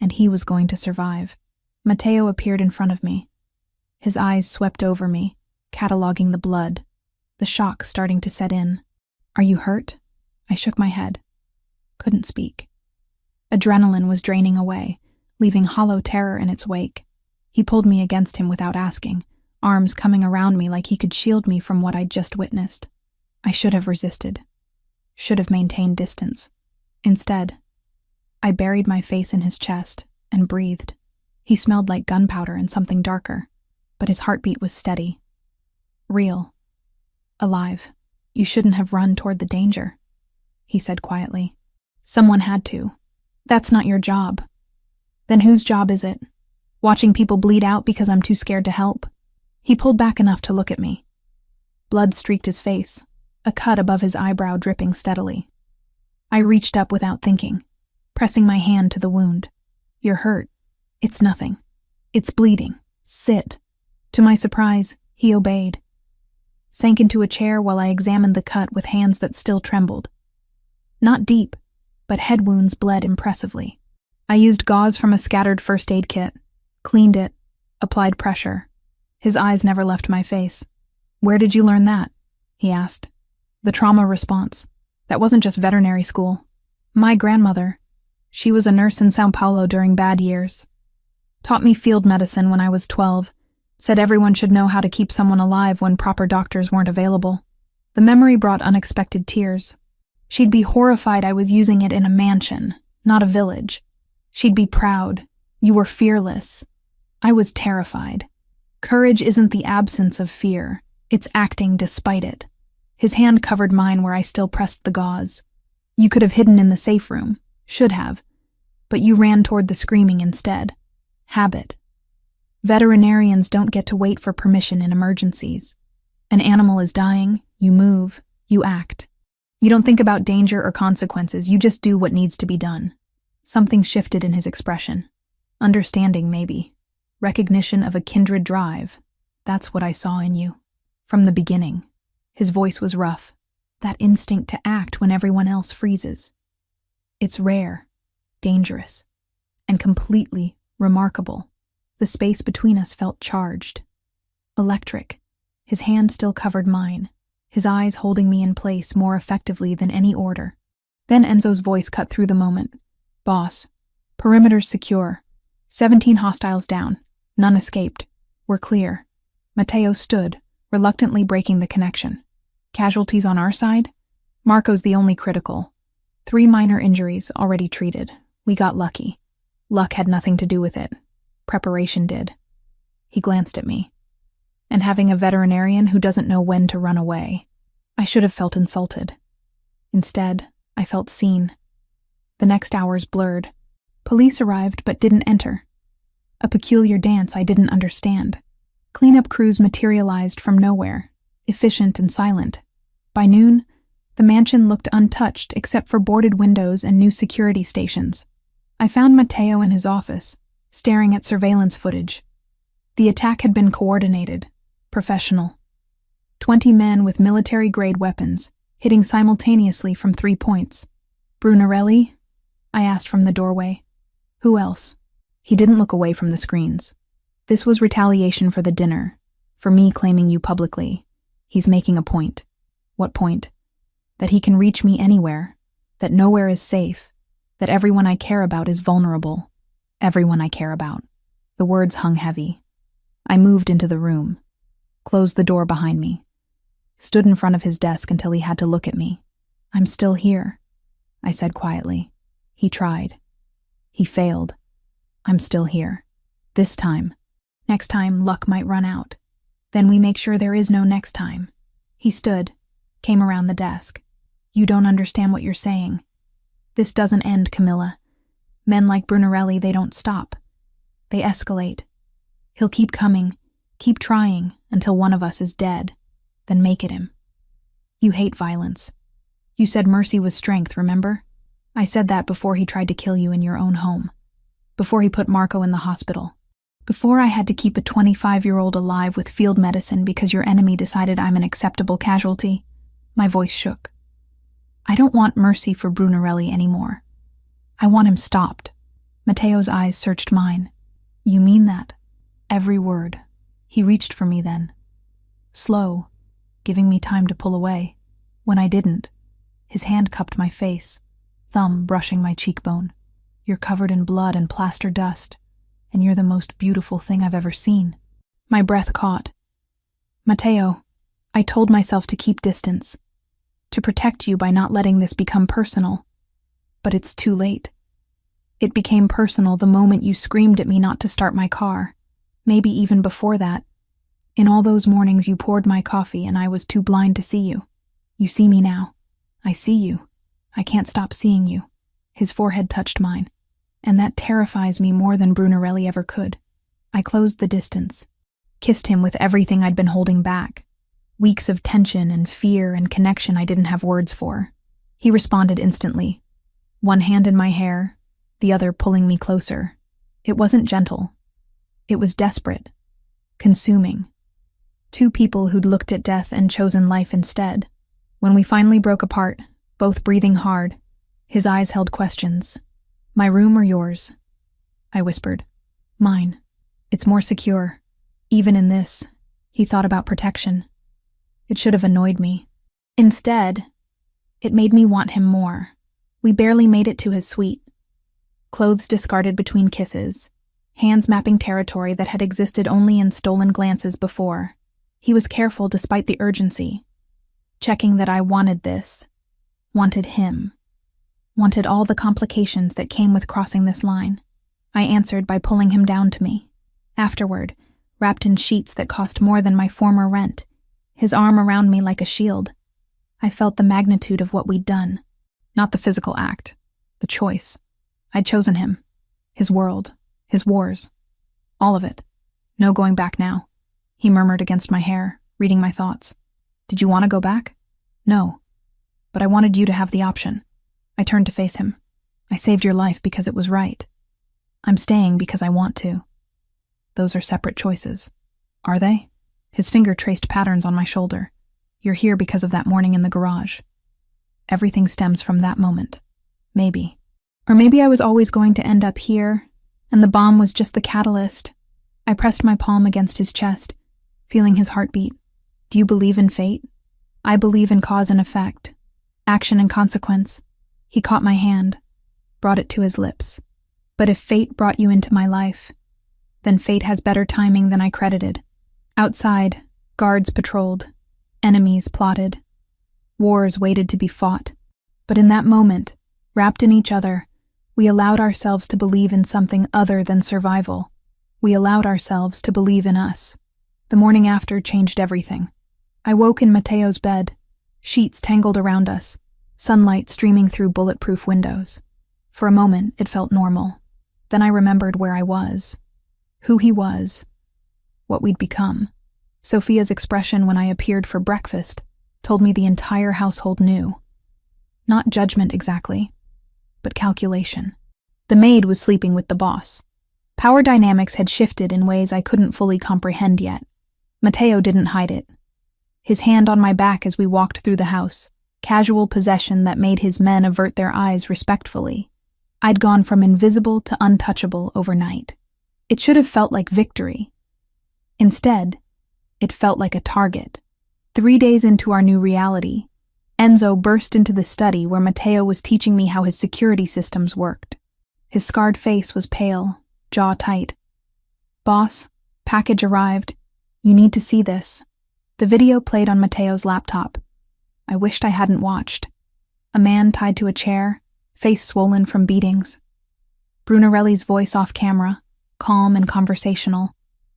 And he was going to survive. Mateo appeared in front of me. His eyes swept over me, cataloging the blood, the shock starting to set in. Are you hurt? I shook my head. Couldn't speak. Adrenaline was draining away, leaving hollow terror in its wake. He pulled me against him without asking, arms coming around me like he could shield me from what I'd just witnessed. I should have resisted. Should have maintained distance. Instead, I buried my face in his chest and breathed. He smelled like gunpowder and something darker, but his heartbeat was steady. Real. Alive. You shouldn't have run toward the danger, he said quietly. Someone had to. That's not your job. Then whose job is it? Watching people bleed out because I'm too scared to help? He pulled back enough to look at me. Blood streaked his face, a cut above his eyebrow dripping steadily. I reached up without thinking, pressing my hand to the wound. You're hurt. It's nothing. It's bleeding. Sit. To my surprise, he obeyed. Sank into a chair while I examined the cut with hands that still trembled. Not deep, but head wounds bled impressively. I used gauze from a scattered first aid kit, cleaned it, applied pressure. His eyes never left my face. Where did you learn that? He asked. The trauma response. That wasn't just veterinary school. My grandmother, she was a nurse in São Paulo during bad years. Taught me field medicine when I was 12. Said everyone should know how to keep someone alive when proper doctors weren't available. The memory brought unexpected tears. She'd be horrified I was using it in a mansion, not a village. She'd be proud. You were fearless. I was terrified. Courage isn't the absence of fear. It's acting despite it. His hand covered mine where I still pressed the gauze. You could have hidden in the safe room. Should have. But you ran toward the screaming instead. Habit. Veterinarians don't get to wait for permission in emergencies. An animal is dying, you move, you act. You don't think about danger or consequences, you just do what needs to be done. Something shifted in his expression. Understanding, maybe. Recognition of a kindred drive. That's what I saw in you. From the beginning. His voice was rough. That instinct to act when everyone else freezes. It's rare, dangerous, and completely remarkable. The space between us felt charged. Electric. His hand still covered mine, his eyes holding me in place more effectively than any order. Then Enzo's voice cut through the moment. Boss, perimeter's secure. 17 hostiles down. None escaped. We're clear. Mateo stood, reluctantly breaking the connection. Casualties on our side? Marco's the only critical. 3 minor injuries already treated. We got lucky. Luck had nothing to do with it. Preparation did. He glanced at me. And having a veterinarian who doesn't know when to run away. I should have felt insulted. Instead, I felt seen. The next hours blurred. Police arrived but didn't enter. A peculiar dance I didn't understand. Cleanup crews materialized from nowhere, efficient and silent. By noon, the mansion looked untouched except for boarded windows and new security stations. I found Mateo in his office, staring at surveillance footage. The attack had been coordinated, professional. 20 men with military-grade weapons, hitting simultaneously from 3 points. Brunarelli? I asked from the doorway. Who else? He didn't look away from the screens. This was retaliation for the dinner, for me claiming you publicly. He's making a point. What point? That he can reach me anywhere, that nowhere is safe, that everyone I care about is vulnerable. Everyone I care about. The words hung heavy. I moved into the room, closed the door behind me, stood in front of his desk until he had to look at me. I'm still here, I said quietly. He tried. He failed. I'm still here. This time. Next time, luck might run out. Then we make sure there is no next time. He stood, came around the desk. You don't understand what you're saying. This doesn't end, Camilla. Men like Brunarelli, they don't stop. They escalate. He'll keep coming, keep trying, until one of us is dead. Then make it him. You hate violence. You said mercy was strength, remember? I said that before he tried to kill you in your own home. Before he put Marco in the hospital. Before I had to keep a 25-year-old alive with field medicine because your enemy decided I'm an acceptable casualty. My voice shook. I don't want mercy for Brunarelli anymore. I want him stopped. Matteo's eyes searched mine. You mean that? Every word. He reached for me then. Slow, giving me time to pull away. When I didn't, his hand cupped my face, thumb brushing my cheekbone. You're covered in blood and plaster dust, and you're the most beautiful thing I've ever seen. My breath caught. Matteo, I told myself to keep distance, to protect you by not letting this become personal. But it's too late. It became personal the moment you screamed at me not to start my car, maybe even before that. In all those mornings you poured my coffee and I was too blind to see you. You see me now. I see you. I can't stop seeing you. His forehead touched mine, and that terrifies me more than Brunarelli ever could. I closed the distance, kissed him with everything I'd been holding back. Weeks of tension and fear and connection I didn't have words for. He responded instantly, one hand in my hair, the other pulling me closer. It wasn't gentle. It was desperate, consuming. Two people who'd looked at death and chosen life instead. When we finally broke apart, both breathing hard, his eyes held questions. My room or yours? I whispered. Mine. It's more secure. Even in this, he thought about protection. It should have annoyed me. Instead, it made me want him more. We barely made it to his suite. Clothes discarded between kisses, hands mapping territory that had existed only in stolen glances before. He was careful despite the urgency, checking that I wanted this, wanted him, wanted all the complications that came with crossing this line. I answered by pulling him down to me. Afterward, wrapped in sheets that cost more than my former rent, his arm around me like a shield. I felt the magnitude of what we'd done. Not the physical act, the choice. I'd chosen him, his world, his wars, all of it. No going back now. He murmured against my hair, reading my thoughts. Did you want to go back? No. But I wanted you to have the option. I turned to face him. I saved your life because it was right. I'm staying because I want to. Those are separate choices. Are they? His finger traced patterns on my shoulder. You're here because of that morning in the garage. Everything stems from that moment. Maybe. Or maybe I was always going to end up here, and the bomb was just the catalyst. I pressed my palm against his chest, feeling his heartbeat. Do you believe in fate? I believe in cause and effect, action and consequence. He caught my hand, brought it to his lips. But if fate brought you into my life, then fate has better timing than I credited. Outside, guards patrolled, enemies plotted, wars waited to be fought. But in that moment, wrapped in each other, we allowed ourselves to believe in something other than survival. We allowed ourselves to believe in us. The morning after changed everything. I woke in Matteo's bed, sheets tangled around us, sunlight streaming through bulletproof windows. For a moment, it felt normal. Then I remembered where I was, who he was, what we'd become. Sophia's expression when I appeared for breakfast told me the entire household knew. Not judgment exactly, but calculation. The maid was sleeping with the boss. Power dynamics had shifted in ways I couldn't fully comprehend yet. Matteo didn't hide it. His hand on my back as we walked through the house, casual possession that made his men avert their eyes respectfully. I'd gone from invisible to untouchable overnight. It should have felt like victory. Instead, it felt like a target. 3 days into our new reality, Enzo burst into the study where Matteo was teaching me how his security systems worked. His scarred face was pale, jaw tight. Boss, package arrived. You need to see this. The video played on Matteo's laptop. I wished I hadn't watched. A man tied to a chair, face swollen from beatings. Brunarelli's voice off camera, calm and conversational,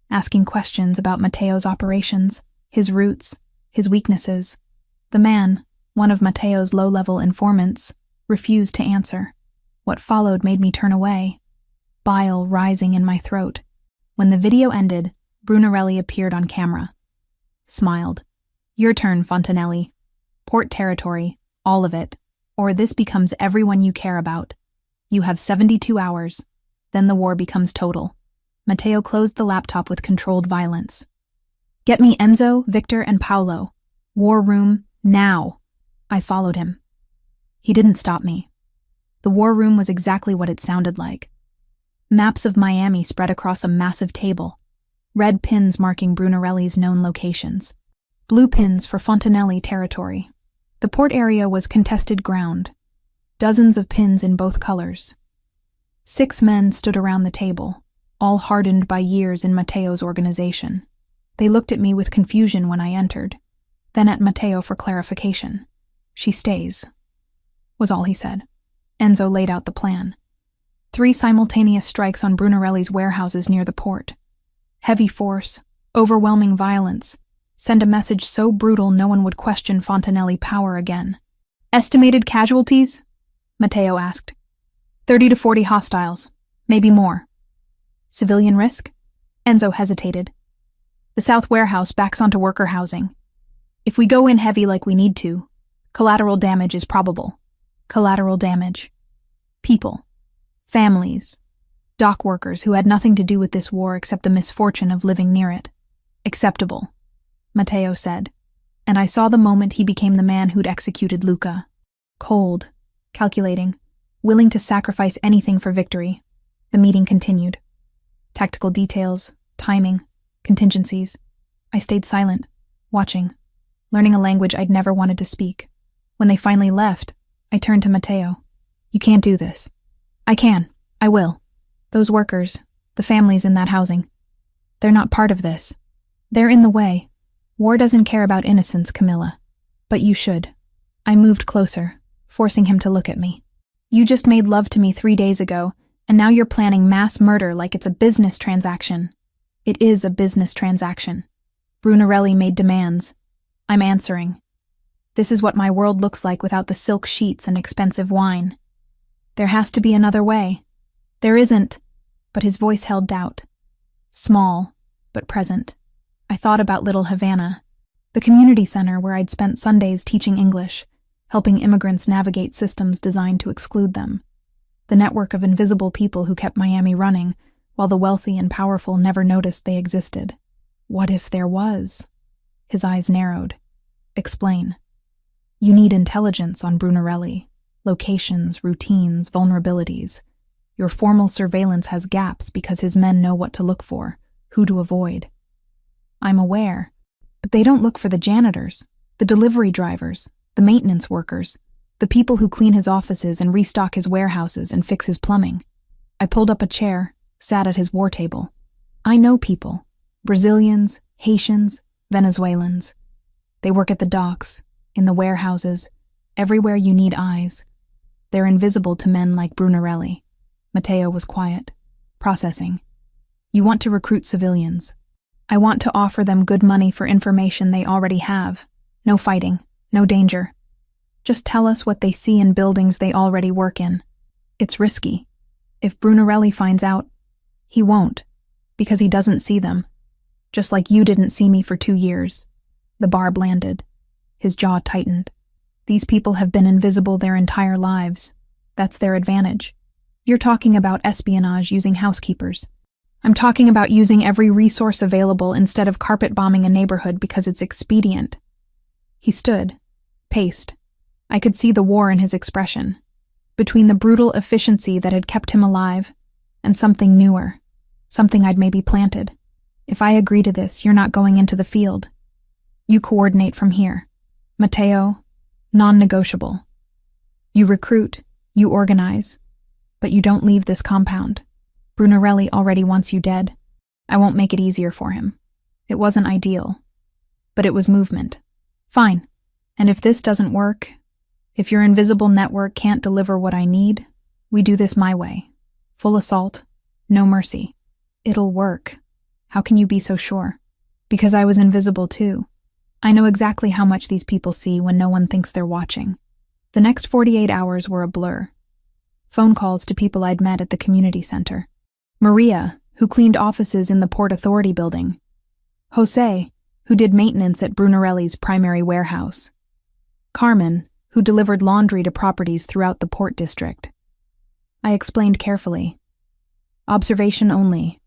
asking questions about Matteo's operations, his roots, his weaknesses. The man, one of Matteo's low-level informants, refused to answer. What followed made me turn away, bile rising in my throat. When the video ended, Brunarelli appeared on camera. Smiled. Your turn, Fontanelli. Port territory, all of it, or this becomes everyone you care about. You have 72 hours. Then the war becomes total. Matteo closed the laptop with controlled violence. Get me Enzo, Victor, and Paolo. War room, now. I followed him. He didn't stop me. The war room was exactly what it sounded like. Maps of Miami spread across a massive table. Red pins marking Brunarelli's known locations. Blue pins for Fontanelli territory. The port area was contested ground. Dozens of pins in both colors. 6 men stood around the table, all hardened by years in Matteo's organization. They looked at me with confusion when I entered, then at Matteo for clarification. She stays, was all he said. Enzo laid out the plan. 3 simultaneous strikes on Brunarelli's warehouses near the port. Heavy force, overwhelming violence. Send a message so brutal no one would question Fontanelli power again. Estimated casualties? Matteo asked. 30 to 40 hostiles, maybe more. Civilian risk? Enzo hesitated. The south warehouse backs onto worker housing. If we go in heavy like we need to, collateral damage is probable. Collateral damage. People. Families. Dock workers who had nothing to do with this war except the misfortune of living near it. Acceptable, Matteo said, and I saw the moment he became the man who'd executed Luca. Cold, calculating, willing to sacrifice anything for victory. The meeting continued. Tactical details, timing, contingencies. I stayed silent, watching, learning a language I'd never wanted to speak. When they finally left, I turned to Matteo. You can't do this. I can. I will. Those workers, the families in that housing, they're not part of this. They're in the way. War doesn't care about innocence, Camilla. But you should. I moved closer, forcing him to look at me. You just made love to me 3 days ago, and now you're planning mass murder like it's a business transaction. It is a business transaction. Brunarelli made demands. I'm answering. This is what my world looks like without the silk sheets and expensive wine. There has to be another way. There isn't, but his voice held doubt. Small, but present. I thought about Little Havana, the community center where I'd spent Sundays teaching English, helping immigrants navigate systems designed to exclude them. The network of invisible people who kept Miami running, while the wealthy and powerful never noticed they existed. What if there was? His eyes narrowed. Explain. You need intelligence on Brunarelli. Locations, routines, vulnerabilities. Your formal surveillance has gaps because his men know what to look for, who to avoid. I'm aware, but they don't look for the janitors, the delivery drivers, the maintenance workers, the people who clean his offices and restock his warehouses and fix his plumbing. I pulled up a chair, sat at his war table. I know people. Brazilians, Haitians, Venezuelans. They work at the docks, in the warehouses, everywhere you need eyes. They're invisible to men like Brunarelli. Matteo was quiet, processing. You want to recruit civilians. I want to offer them good money for information they already have. No fighting, no danger. Just tell us what they see in buildings they already work in. It's risky. If Brunarelli finds out, he won't, because he doesn't see them. Just like you didn't see me for 2 years. The barb landed. His jaw tightened. These people have been invisible their entire lives. That's their advantage. You're talking about espionage using housekeepers. I'm talking about using every resource available instead of carpet bombing a neighborhood because it's expedient. He stood, paced. I could see the war in his expression. Between the brutal efficiency that had kept him alive and something newer, something I'd maybe planted. If I agree to this, you're not going into the field. You coordinate from here. Matteo, non-negotiable. You recruit, you organize, but you don't leave this compound. Brunarelli already wants you dead. I won't make it easier for him. It wasn't ideal, but it was movement. Fine. And if this doesn't work, if your invisible network can't deliver what I need, we do this my way. Full assault, no mercy. It'll work. How can you be so sure? Because I was invisible too. I know exactly how much these people see when no one thinks they're watching. The next 48 hours were a blur. Phone calls to people I'd met at the community center. Maria, who cleaned offices in the Port Authority building. Jose, who did maintenance at Brunarelli's primary warehouse. Carmen, who delivered laundry to properties throughout the Port District. I explained carefully. Observation only.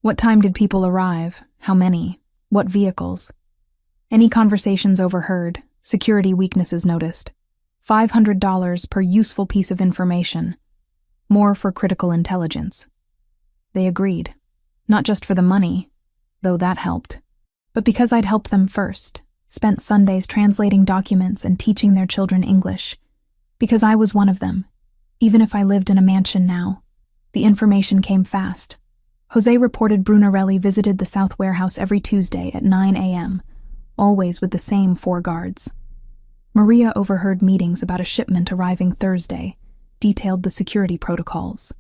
What time did people arrive? How many? What vehicles? Any conversations overheard, security weaknesses noticed. $500 per useful piece of information. More for critical intelligence. They agreed. Not just for the money, though that helped, but because I'd helped them first, spent Sundays translating documents and teaching their children English. Because I was one of them. Even if I lived in a mansion now, the information came fast. Jose reported Brunarelli visited the South Warehouse every Tuesday at 9 a.m., always with the same 4 guards. Maria overheard meetings about a shipment arriving Thursday, detailed the security protocols.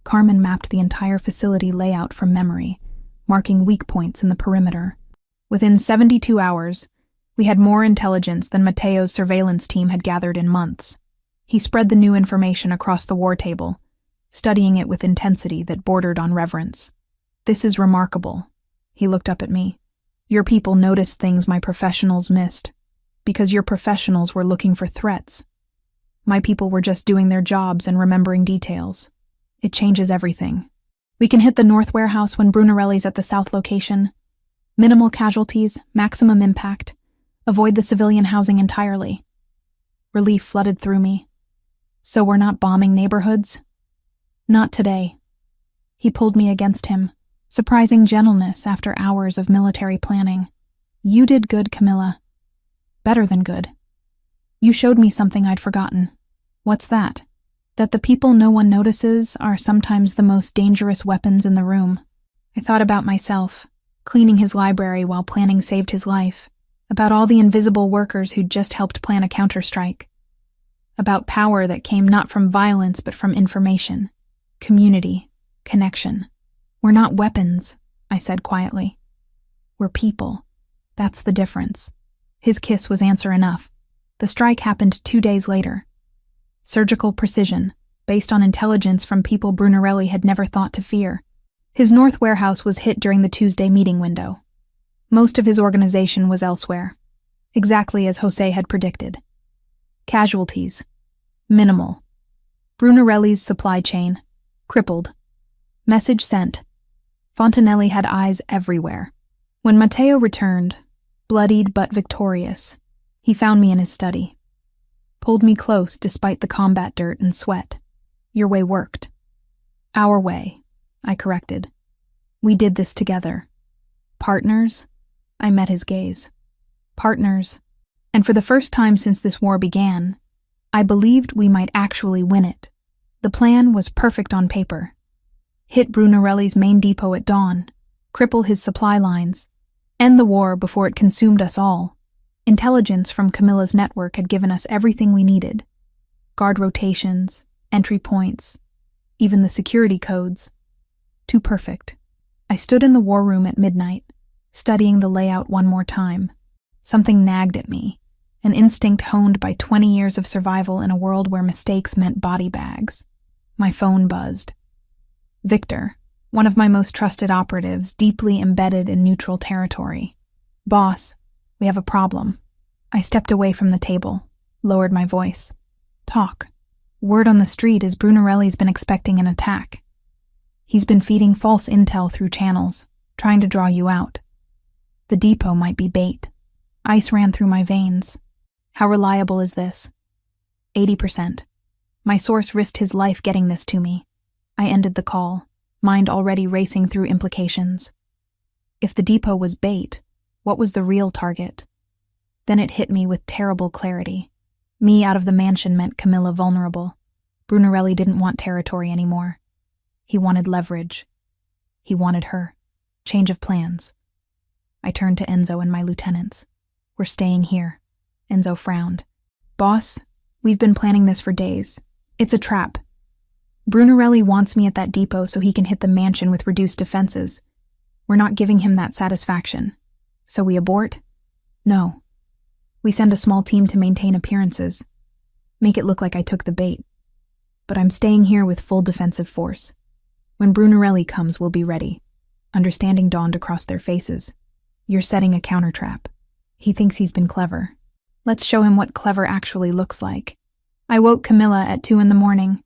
Carmen mapped the entire facility layout from memory, marking weak points in the perimeter. Within 72 hours, we had more intelligence than Mateo's surveillance team had gathered in months. He spread the new information across the war table, studying it with intensity that bordered on reverence. This is remarkable. He looked up at me. Your people noticed things my professionals missed, because your professionals were looking for threats. My people were just doing their jobs and remembering details. It changes everything. We can hit the North Warehouse when Brunarelli's at the South location. Minimal casualties, maximum impact. Avoid the civilian housing entirely. Relief flooded through me. So we're not bombing neighborhoods? Not today. He pulled me against him, surprising gentleness after hours of military planning. You did good, Camilla. Better than good. You showed me something I'd forgotten. What's that? That the people no one notices are sometimes the most dangerous weapons in the room. I thought about myself, cleaning his library while planning saved his life, about all the invisible workers who'd just helped plan a counterstrike, about power that came not from violence but from information, community, connection. We're not weapons, I said quietly. We're people. That's the difference. His kiss was answer enough. The strike happened 2 days later. Surgical precision, based on intelligence from people Brunarelli had never thought to fear. His North Warehouse was hit during the Tuesday meeting window. Most of his organization was elsewhere, exactly as Jose had predicted. Casualties. Minimal. Brunarelli's supply chain. Crippled. Message sent. Fontanelli had eyes everywhere. When Matteo returned, bloodied but victorious, he found me in his study. Pulled me close despite the combat dirt and sweat. Your way worked. Our way, I corrected. We did this together. Partners? I met his gaze. Partners. And for the first time since this war began, I believed we might actually win it. The plan was perfect on paper. Hit Brunarelli's main depot at dawn, cripple his supply lines, end the war before it consumed us all. Intelligence from Camilla's network had given us everything we needed. Guard rotations, entry points, even the security codes. Too perfect. I stood in the war room at midnight, studying the layout one more time. Something nagged at me, an instinct honed by 20 years of survival in a world where mistakes meant body bags. My phone buzzed. Victor, one of my most trusted operatives, deeply embedded in neutral territory. Boss, we have a problem. I stepped away from the table, lowered my voice. Talk. Word on the street is Brunarelli's been expecting an attack. He's been feeding false intel through channels, trying to draw you out. The depot might be bait. Ice ran through my veins. How reliable is this? 80%. My source risked his life getting this to me. I ended the call, mind already racing through implications. If the depot was bait, what was the real target? Then it hit me with terrible clarity. Me out of the mansion meant Camilla vulnerable. Brunarelli didn't want territory anymore. He wanted leverage. He wanted her. Change of plans. I turned to Enzo and my lieutenants. We're staying here. Enzo frowned. Boss, we've been planning this for days. It's a trap. Brunarelli wants me at that depot so he can hit the mansion with reduced defenses. We're not giving him that satisfaction. So we abort? No. We send a small team to maintain appearances. Make it look like I took the bait. But I'm staying here with full defensive force. When Brunarelli comes, we'll be ready. Understanding dawned across their faces. You're setting a countertrap. He thinks he's been clever. Let's show him what clever actually looks like. I woke Camilla at 2 a.m.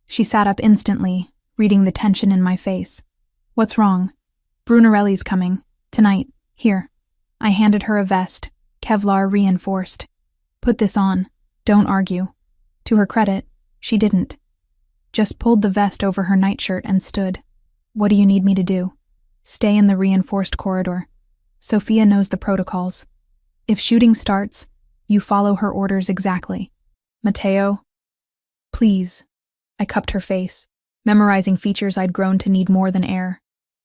She sat up instantly, reading the tension in my face. What's wrong? Brunarelli's coming. Tonight. Here. I handed her a vest, Kevlar reinforced. Put this on. Don't argue. To her credit, she didn't. Just pulled the vest over her nightshirt and stood. What do you need me to do? Stay in the reinforced corridor. Sophia knows the protocols. If shooting starts, you follow her orders exactly. Matteo? Please. I cupped her face, memorizing features I'd grown to need more than air.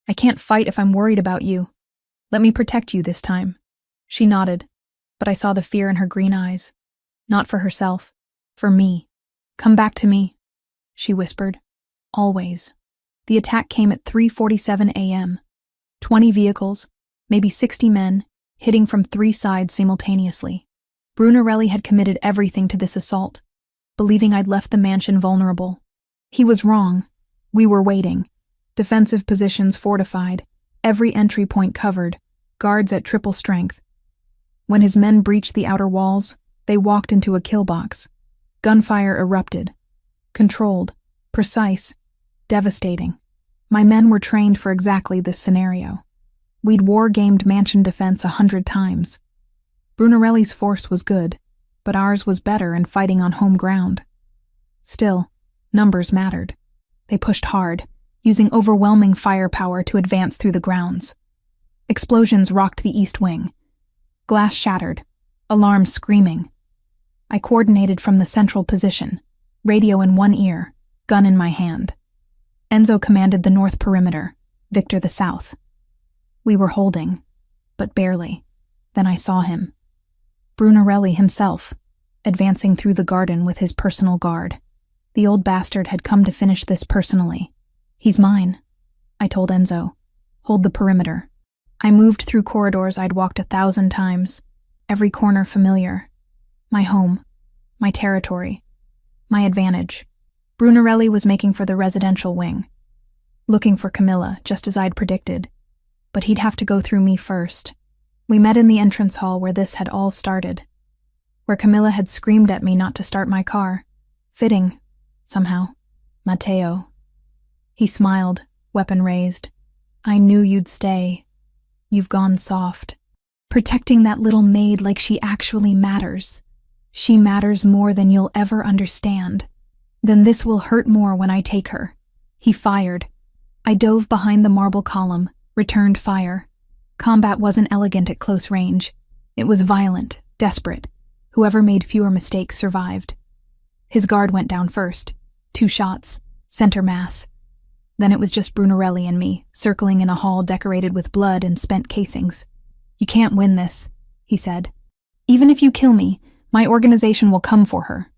I can't fight if I'm worried about you. Let me protect you this time. She nodded, but I saw the fear in her green eyes. Not for herself, for me. Come back to me, she whispered. Always. The attack came at 3:47 a.m. 20 vehicles, maybe 60 men, hitting from 3 sides simultaneously. Brunarelli had committed everything to this assault, believing I'd left the mansion vulnerable. He was wrong. We were waiting. Defensive positions fortified, every entry point covered, guards at triple strength. When his men breached the outer walls, they walked into a kill box. Gunfire erupted. Controlled, precise, devastating. My men were trained for exactly this scenario. We'd war-gamed mansion defense 100 times. Brunarelli's force was good, but ours was better in fighting on home ground. Still, numbers mattered. They pushed hard, using overwhelming firepower to advance through the grounds. Explosions rocked the east wing. Glass shattered, alarms screaming. I coordinated from the central position, radio in one ear, gun in my hand. Enzo commanded the north perimeter, Victor the south. We were holding, but barely. Then I saw him. Brunarelli himself, advancing through the garden with his personal guard. The old bastard had come to finish this personally. He's mine, I told Enzo. Hold the perimeter. I moved through corridors I'd walked 1,000 times, every corner familiar. My home, my territory, my advantage. Brunarelli was making for the residential wing, looking for Camilla, just as I'd predicted. But he'd have to go through me first. We met in the entrance hall where this had all started, where Camilla had screamed at me not to start my car. Fitting, somehow. Matteo. He smiled, weapon raised. I knew you'd stay. You've gone soft. Protecting that little maid like she actually matters. She matters more than you'll ever understand. Then this will hurt more when I take her. He fired. I dove behind the marble column, returned fire. Combat wasn't elegant at close range. It was violent, desperate. Whoever made fewer mistakes survived. His guard went down first. 2 shots, center mass. Then it was just Brunarelli and me, circling in a hall decorated with blood and spent casings. You can't win this, he said. Even if you kill me, my organization will come for her.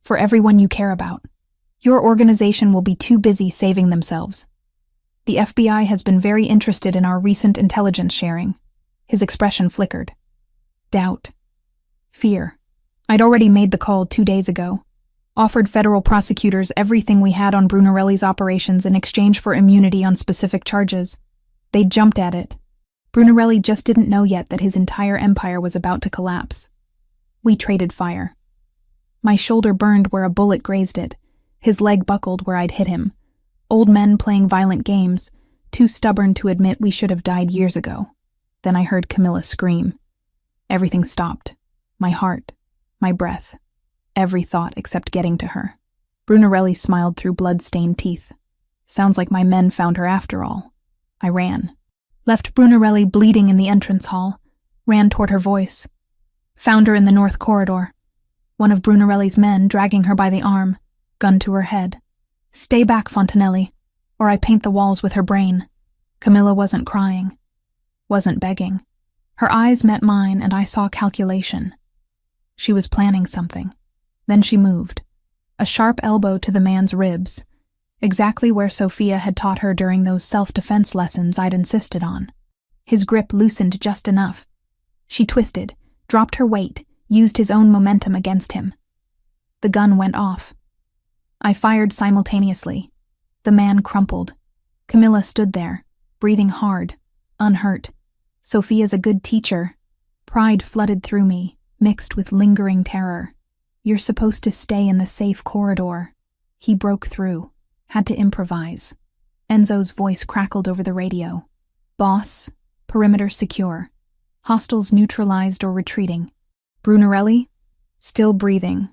For everyone you care about. Your organization will be too busy saving themselves. The FBI has been very interested in our recent intelligence sharing. His expression flickered. Doubt. Fear. I'd already made the call 2 days ago. Offered federal prosecutors everything we had on Brunarelli's operations in exchange for immunity on specific charges. They jumped at it. Brunarelli just didn't know yet that his entire empire was about to collapse. We traded fire. My shoulder burned where a bullet grazed it. His leg buckled where I'd hit him. Old men playing violent games, too stubborn to admit we should have died years ago. Then I heard Camilla scream. Everything stopped. My heart, my breath, every thought except getting to her. Brunarelli smiled through blood-stained teeth. Sounds like my men found her after all. I ran. Left Brunarelli bleeding in the entrance hall. Ran toward her voice. Found her in the north corridor. One of Brunarelli's men dragging her by the arm, gun to her head. Stay back, Fontanelli, or I paint the walls with her brain. Camilla wasn't crying. Wasn't begging. Her eyes met mine and I saw calculation. She was planning something. Then she moved. A sharp elbow to the man's ribs. Exactly where Sophia had taught her during those self-defense lessons I'd insisted on. His grip loosened just enough. She twisted, dropped her weight, used his own momentum against him. The gun went off. I fired simultaneously. The man crumpled. Camilla stood there, breathing hard, unhurt. Sophia's a good teacher. Pride flooded through me, mixed with lingering terror. You're supposed to stay in the safe corridor. He broke through. Had to improvise. Enzo's voice crackled over the radio. Boss, perimeter secure. Hostiles neutralized or retreating. Brunarelli? Still breathing.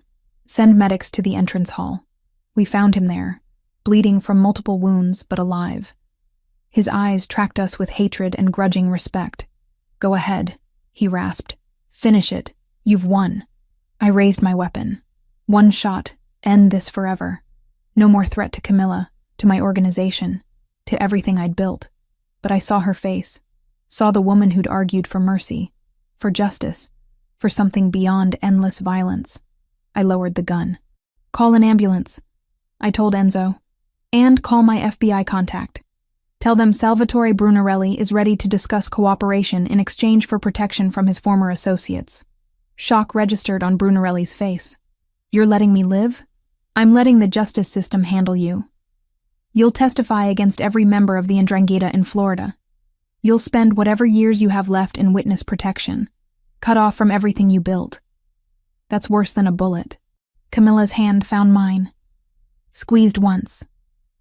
Send medics to the entrance hall. We found him there, bleeding from multiple wounds but alive. His eyes tracked us with hatred and grudging respect. Go ahead, he rasped. Finish it. You've won. I raised my weapon. One shot. End this forever. No more threat to Camilla, to my organization, to everything I'd built. But I saw her face. Saw the woman who'd argued for mercy, for justice, for something beyond endless violence. I lowered the gun. Call an ambulance, I told Enzo. And call my FBI contact. Tell them Salvatore Brunarelli is ready to discuss cooperation in exchange for protection from his former associates. Shock registered on Brunarelli's face. You're letting me live? I'm letting the justice system handle you. You'll testify against every member of the 'Ndrangheta in Florida. You'll spend whatever years you have left in witness protection, cut off from everything you built. That's worse than a bullet. Camilla's hand found mine. Squeezed once.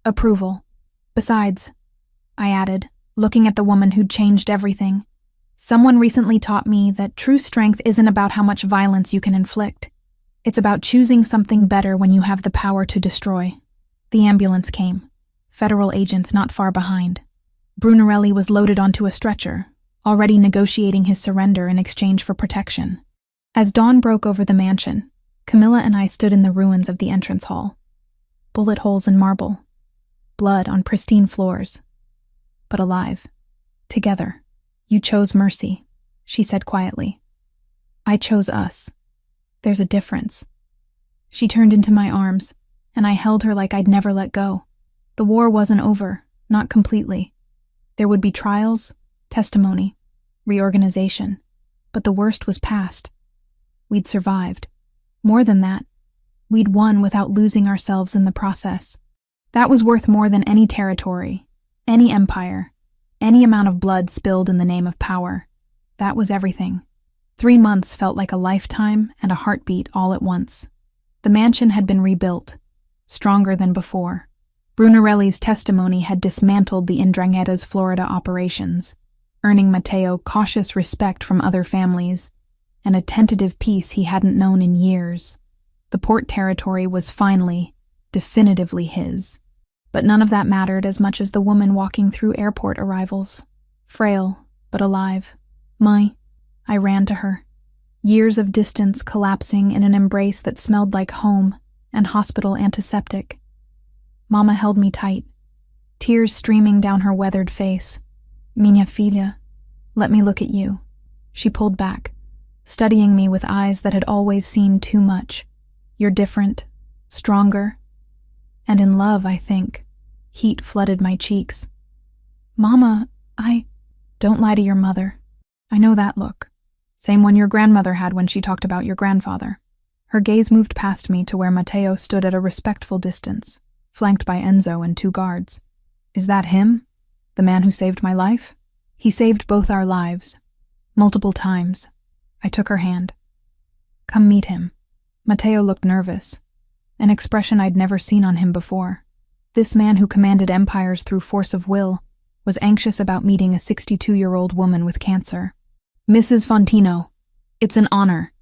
Approval. Besides, I added, looking at the woman who'd changed everything, someone recently taught me that true strength isn't about how much violence you can inflict. It's about choosing something better when you have the power to destroy. The ambulance came. Federal agents not far behind. Brunarelli was loaded onto a stretcher, already negotiating his surrender in exchange for protection. As dawn broke over the mansion, Camilla and I stood in the ruins of the entrance hall. Bullet holes in marble. Blood on pristine floors. But alive. Together. You chose mercy, she said quietly. I chose us. There's a difference. She turned into my arms, and I held her like I'd never let go. The war wasn't over, not completely. There would be trials, testimony, reorganization, but the worst was past. We'd survived. More than that, we'd won without losing ourselves in the process. That was worth more than any territory, any empire, any amount of blood spilled in the name of power. That was everything. 3 months felt like a lifetime and a heartbeat all at once. The mansion had been rebuilt, stronger than before. Brunarelli's testimony had dismantled the 'Ndrangheta's Florida operations, earning Matteo cautious respect from other families and a tentative peace he hadn't known in years. The port territory was finally, definitively his. But none of that mattered as much as the woman walking through airport arrivals, frail but alive. I ran to her. Years of distance collapsing in an embrace that smelled like home and hospital antiseptic. Mama held me tight, tears streaming down her weathered face. Minha filha, let me look at you. She pulled back, studying me with eyes that had always seen too much. You're different, stronger, and in love, I think. Heat flooded my cheeks. Mama, Don't lie to your mother. I know that look. Same one your grandmother had when she talked about your grandfather. Her gaze moved past me to where Matteo stood at a respectful distance, flanked by Enzo and 2 guards. Is that him? The man who saved my life? He saved both our lives. Multiple times. I took her hand. Come meet him. Matteo looked nervous, an expression I'd never seen on him before. This man who commanded empires through force of will was anxious about meeting a 62-year-old woman with cancer. Mrs. Fontino, it's an honor.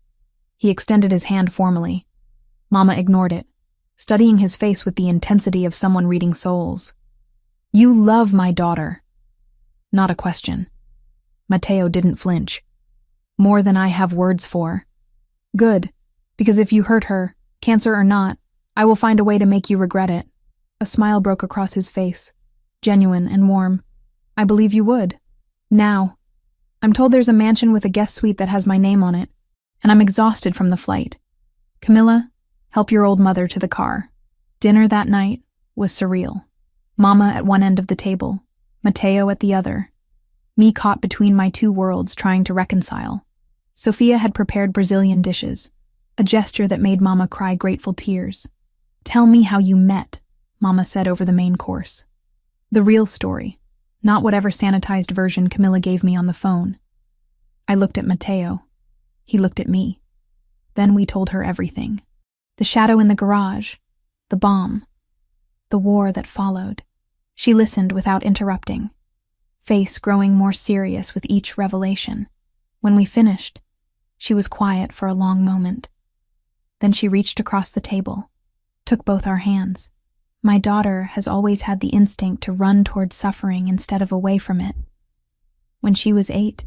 He extended his hand formally. Mama ignored it, studying his face with the intensity of someone reading souls. You love my daughter. Not a question. Matteo didn't flinch. More than I have words for. Good, because if you hurt her, cancer or not, I will find a way to make you regret it. A smile broke across his face, genuine and warm. I believe you would. Now. I'm told there's a mansion with a guest suite that has my name on it, and I'm exhausted from the flight. Camilla, help your old mother to the car. Dinner that night was surreal. Mama at one end of the table, Matteo at the other. Me caught between my 2 worlds trying to reconcile. Sophia had prepared Brazilian dishes, a gesture that made Mama cry grateful tears. "Tell me how you met," Mama said over the main course. The real story, not whatever sanitized version Camilla gave me on the phone. I looked at Mateo. He looked at me. Then we told her everything. The shadow in the garage, the bomb, the war that followed. She listened without interrupting, face growing more serious with each revelation. When we finished, she was quiet for a long moment. Then she reached across the table, took both our hands. My daughter has always had the instinct to run toward suffering instead of away from it. When she was 8,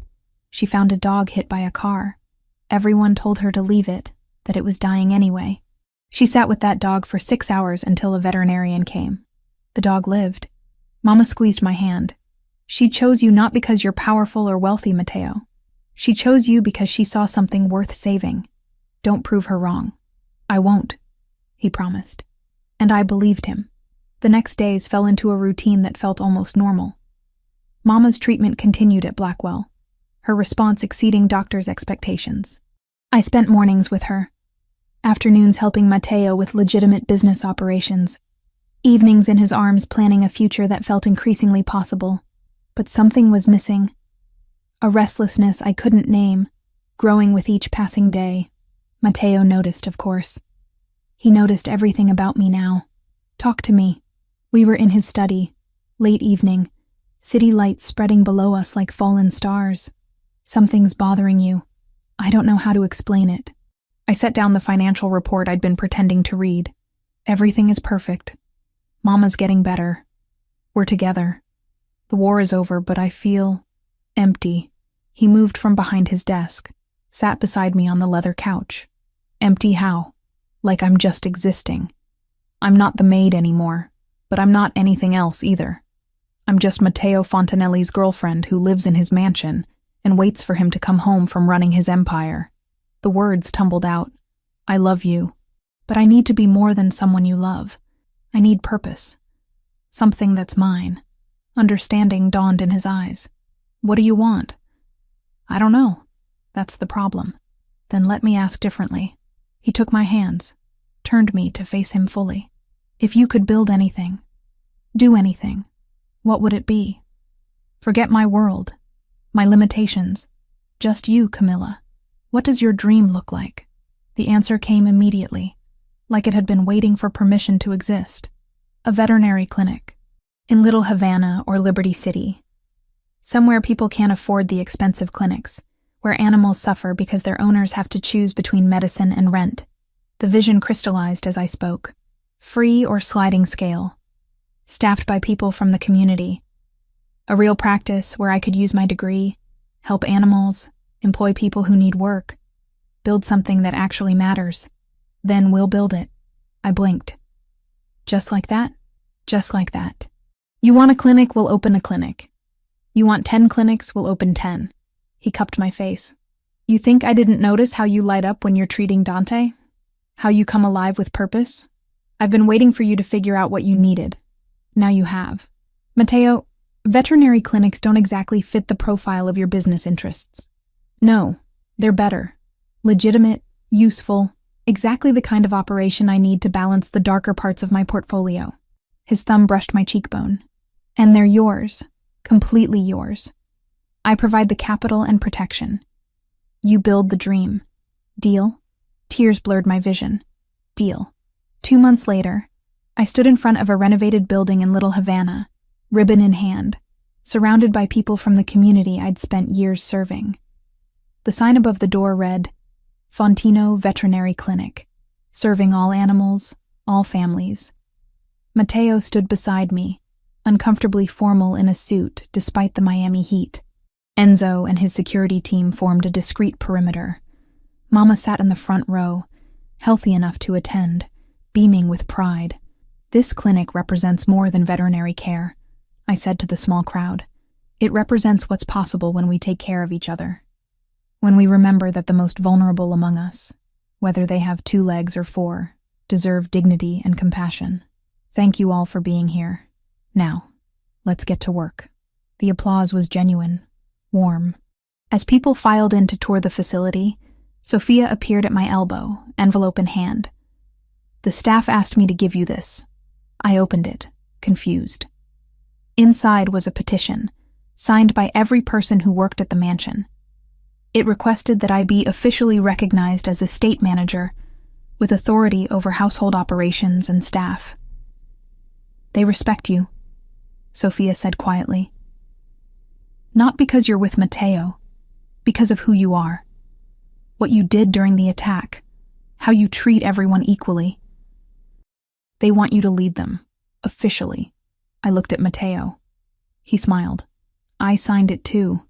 she found a dog hit by a car. Everyone told her to leave it, that it was dying anyway. She sat with that dog for 6 hours until a veterinarian came. The dog lived. Mama squeezed my hand. "She chose you not because you're powerful or wealthy, Mateo. She chose you because she saw something worth saving. Don't prove her wrong." "I won't," he promised. And I believed him. The next days fell into a routine that felt almost normal. Mama's treatment continued at Blackwell, her response exceeding doctors' expectations. I spent mornings with her, afternoons helping Mateo with legitimate business operations, evenings in his arms planning a future that felt increasingly possible. But something was missing. A restlessness I couldn't name, growing with each passing day. Mateo noticed, of course. He noticed everything about me now. "Talk to me." We were in his study, late evening, city lights spreading below us like fallen stars. "Something's bothering you. I don't know how to explain it." I set down the financial report I'd been pretending to read. "Everything is perfect. Mama's getting better. We're together. The war is over, but I feel empty." He moved from behind his desk, sat beside me on the leather couch. "Empty how? Like I'm just existing. I'm not the maid anymore, but I'm not anything else either. I'm just Matteo Fontanelli's girlfriend who lives in his mansion and waits for him to come home from running his empire." The words tumbled out. "I love you, but I need to be more than someone you love. I need purpose. Something that's mine." Understanding dawned in his eyes. "What do you want?" "I don't know. That's the problem." "Then let me ask differently." He took my hands, turned me to face him fully. "If you could build anything, do anything, what would it be? Forget my world, my limitations. Just you, Camilla. What does your dream look like?" The answer came immediately, like it had been waiting for permission to exist. A veterinary clinic. In Little Havana or Liberty City. Somewhere people can't afford the expensive clinics, where animals suffer because their owners have to choose between medicine and rent. The vision crystallized as I spoke. Free or sliding scale. Staffed by people from the community. A real practice where I could use my degree, help animals, employ people who need work, build something that actually matters. Then we'll build it. I blinked. Just like that? Just like that. "You want a clinic, we'll open a clinic. You want 10 clinics, we'll open 10. He cupped my face. "You think I didn't notice how you light up when you're treating Dante? How you come alive with purpose? I've been waiting for you to figure out what you needed. Now you have. Mateo, veterinary clinics don't exactly fit the profile of your business interests. No, they're better. Legitimate, useful, exactly the kind of operation I need to balance the darker parts of my portfolio." His thumb brushed my cheekbone. "And they're yours, completely yours. I provide the capital and protection. You build the dream. Deal?" Tears blurred my vision. Deal. 2 months later, I stood in front of a renovated building in Little Havana, ribbon in hand, surrounded by people from the community I'd spent years serving. The sign above the door read, "Fontino Veterinary Clinic, serving all animals, all families." Mateo stood beside me, uncomfortably formal in a suit despite the Miami heat. Enzo and his security team formed a discreet perimeter. Mama sat in the front row, healthy enough to attend, beaming with pride. "This clinic represents more than veterinary care," I said to the small crowd. "It represents what's possible when we take care of each other. When we remember that the most vulnerable among us, whether they have 2 legs or 4, deserve dignity and compassion. Thank you all for being here. Now, let's get to work." The applause was genuine, warm. As people filed in to tour the facility, Sophia appeared at my elbow, envelope in hand. "The staff asked me to give you this." I opened it, confused. Inside was a petition, signed by every person who worked at the mansion. It requested that I be officially recognized as estate manager, with authority over household operations and staff. "They respect you," Sophia said quietly. "Not because you're with Matteo, because of who you are. What you did during the attack, how you treat everyone equally. They want you to lead them, officially." I looked at Matteo. He smiled. "I signed it too.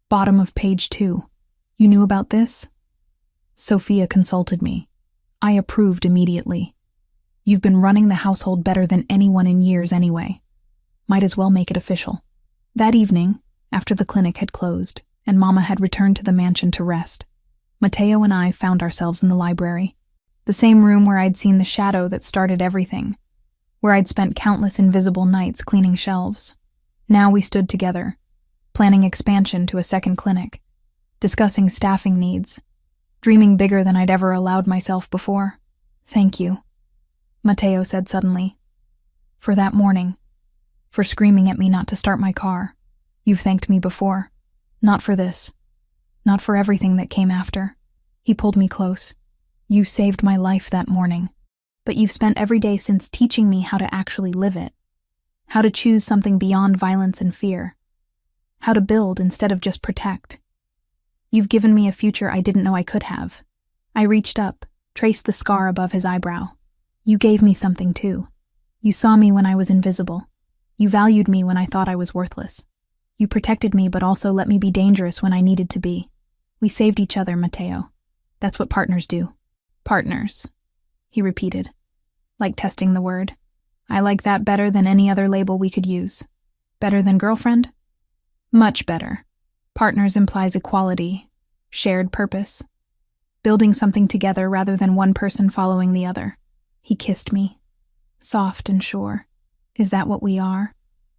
Bottom of page 2. You knew about this?" Sophia consulted me. I approved immediately. "You've been running the household better than anyone in years anyway. Might as well make it official." That evening, after the clinic had closed and Mama had returned to the mansion to rest, Matteo and I found ourselves in the library. The same room where I'd seen the shadow that started everything, where I'd spent countless invisible nights cleaning shelves. Now we stood together, planning expansion to a second clinic, discussing staffing needs, dreaming bigger than I'd ever allowed myself before. "Thank you," Matteo said suddenly. "For that morning. For screaming at me not to start my car. You've thanked me before. Not for this. Not for everything that came after." He pulled me close. "You saved my life that morning. But you've spent every day since teaching me how to actually live it. How to choose something beyond violence and fear. How to build instead of just protect. You've given me a future I didn't know I could have." I reached up, traced the scar above his eyebrow. "You gave me something too. You saw me when I was invisible. You valued me when I thought I was worthless. You protected me but also let me be dangerous when I needed to be. We saved each other, Matteo. That's what partners do." "Partners," he repeated, like testing the word. "I like that better than any other label we could use." "Better than girlfriend?" "Much better. Partners implies equality, shared purpose, building something together rather than one person following the other." He kissed me, soft and sure. "Is that what we are?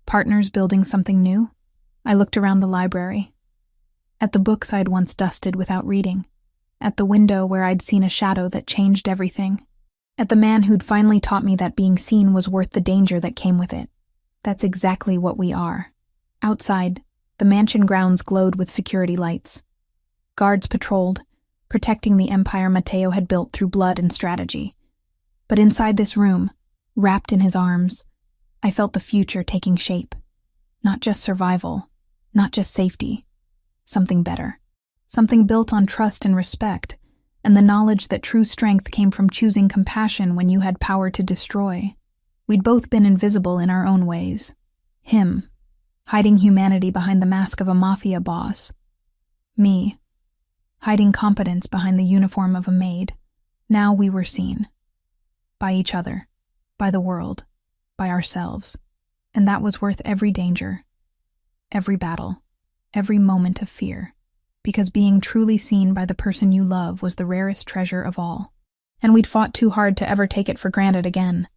Partners building something new?" I looked around the library, at the books I'd once dusted without reading, at the window where I'd seen a shadow that changed everything, at the man who'd finally taught me that being seen was worth the danger that came with it. That's exactly what we are. Outside, the mansion grounds glowed with security lights. Guards patrolled, protecting the empire Matteo had built through blood and strategy. But inside this room, wrapped in his arms, I felt the future taking shape. Not just survival, not just safety, something better. Something built on trust and respect, and the knowledge that true strength came from choosing compassion when you had power to destroy. We'd both been invisible in our own ways. Him, hiding humanity behind the mask of a Mafia boss. Me, hiding competence behind the uniform of a maid. Now we were seen. By each other, by the world, by ourselves. And that was worth every danger, every battle, every moment of fear. Because being truly seen by the person you love was the rarest treasure of all. And we'd fought too hard to ever take it for granted again.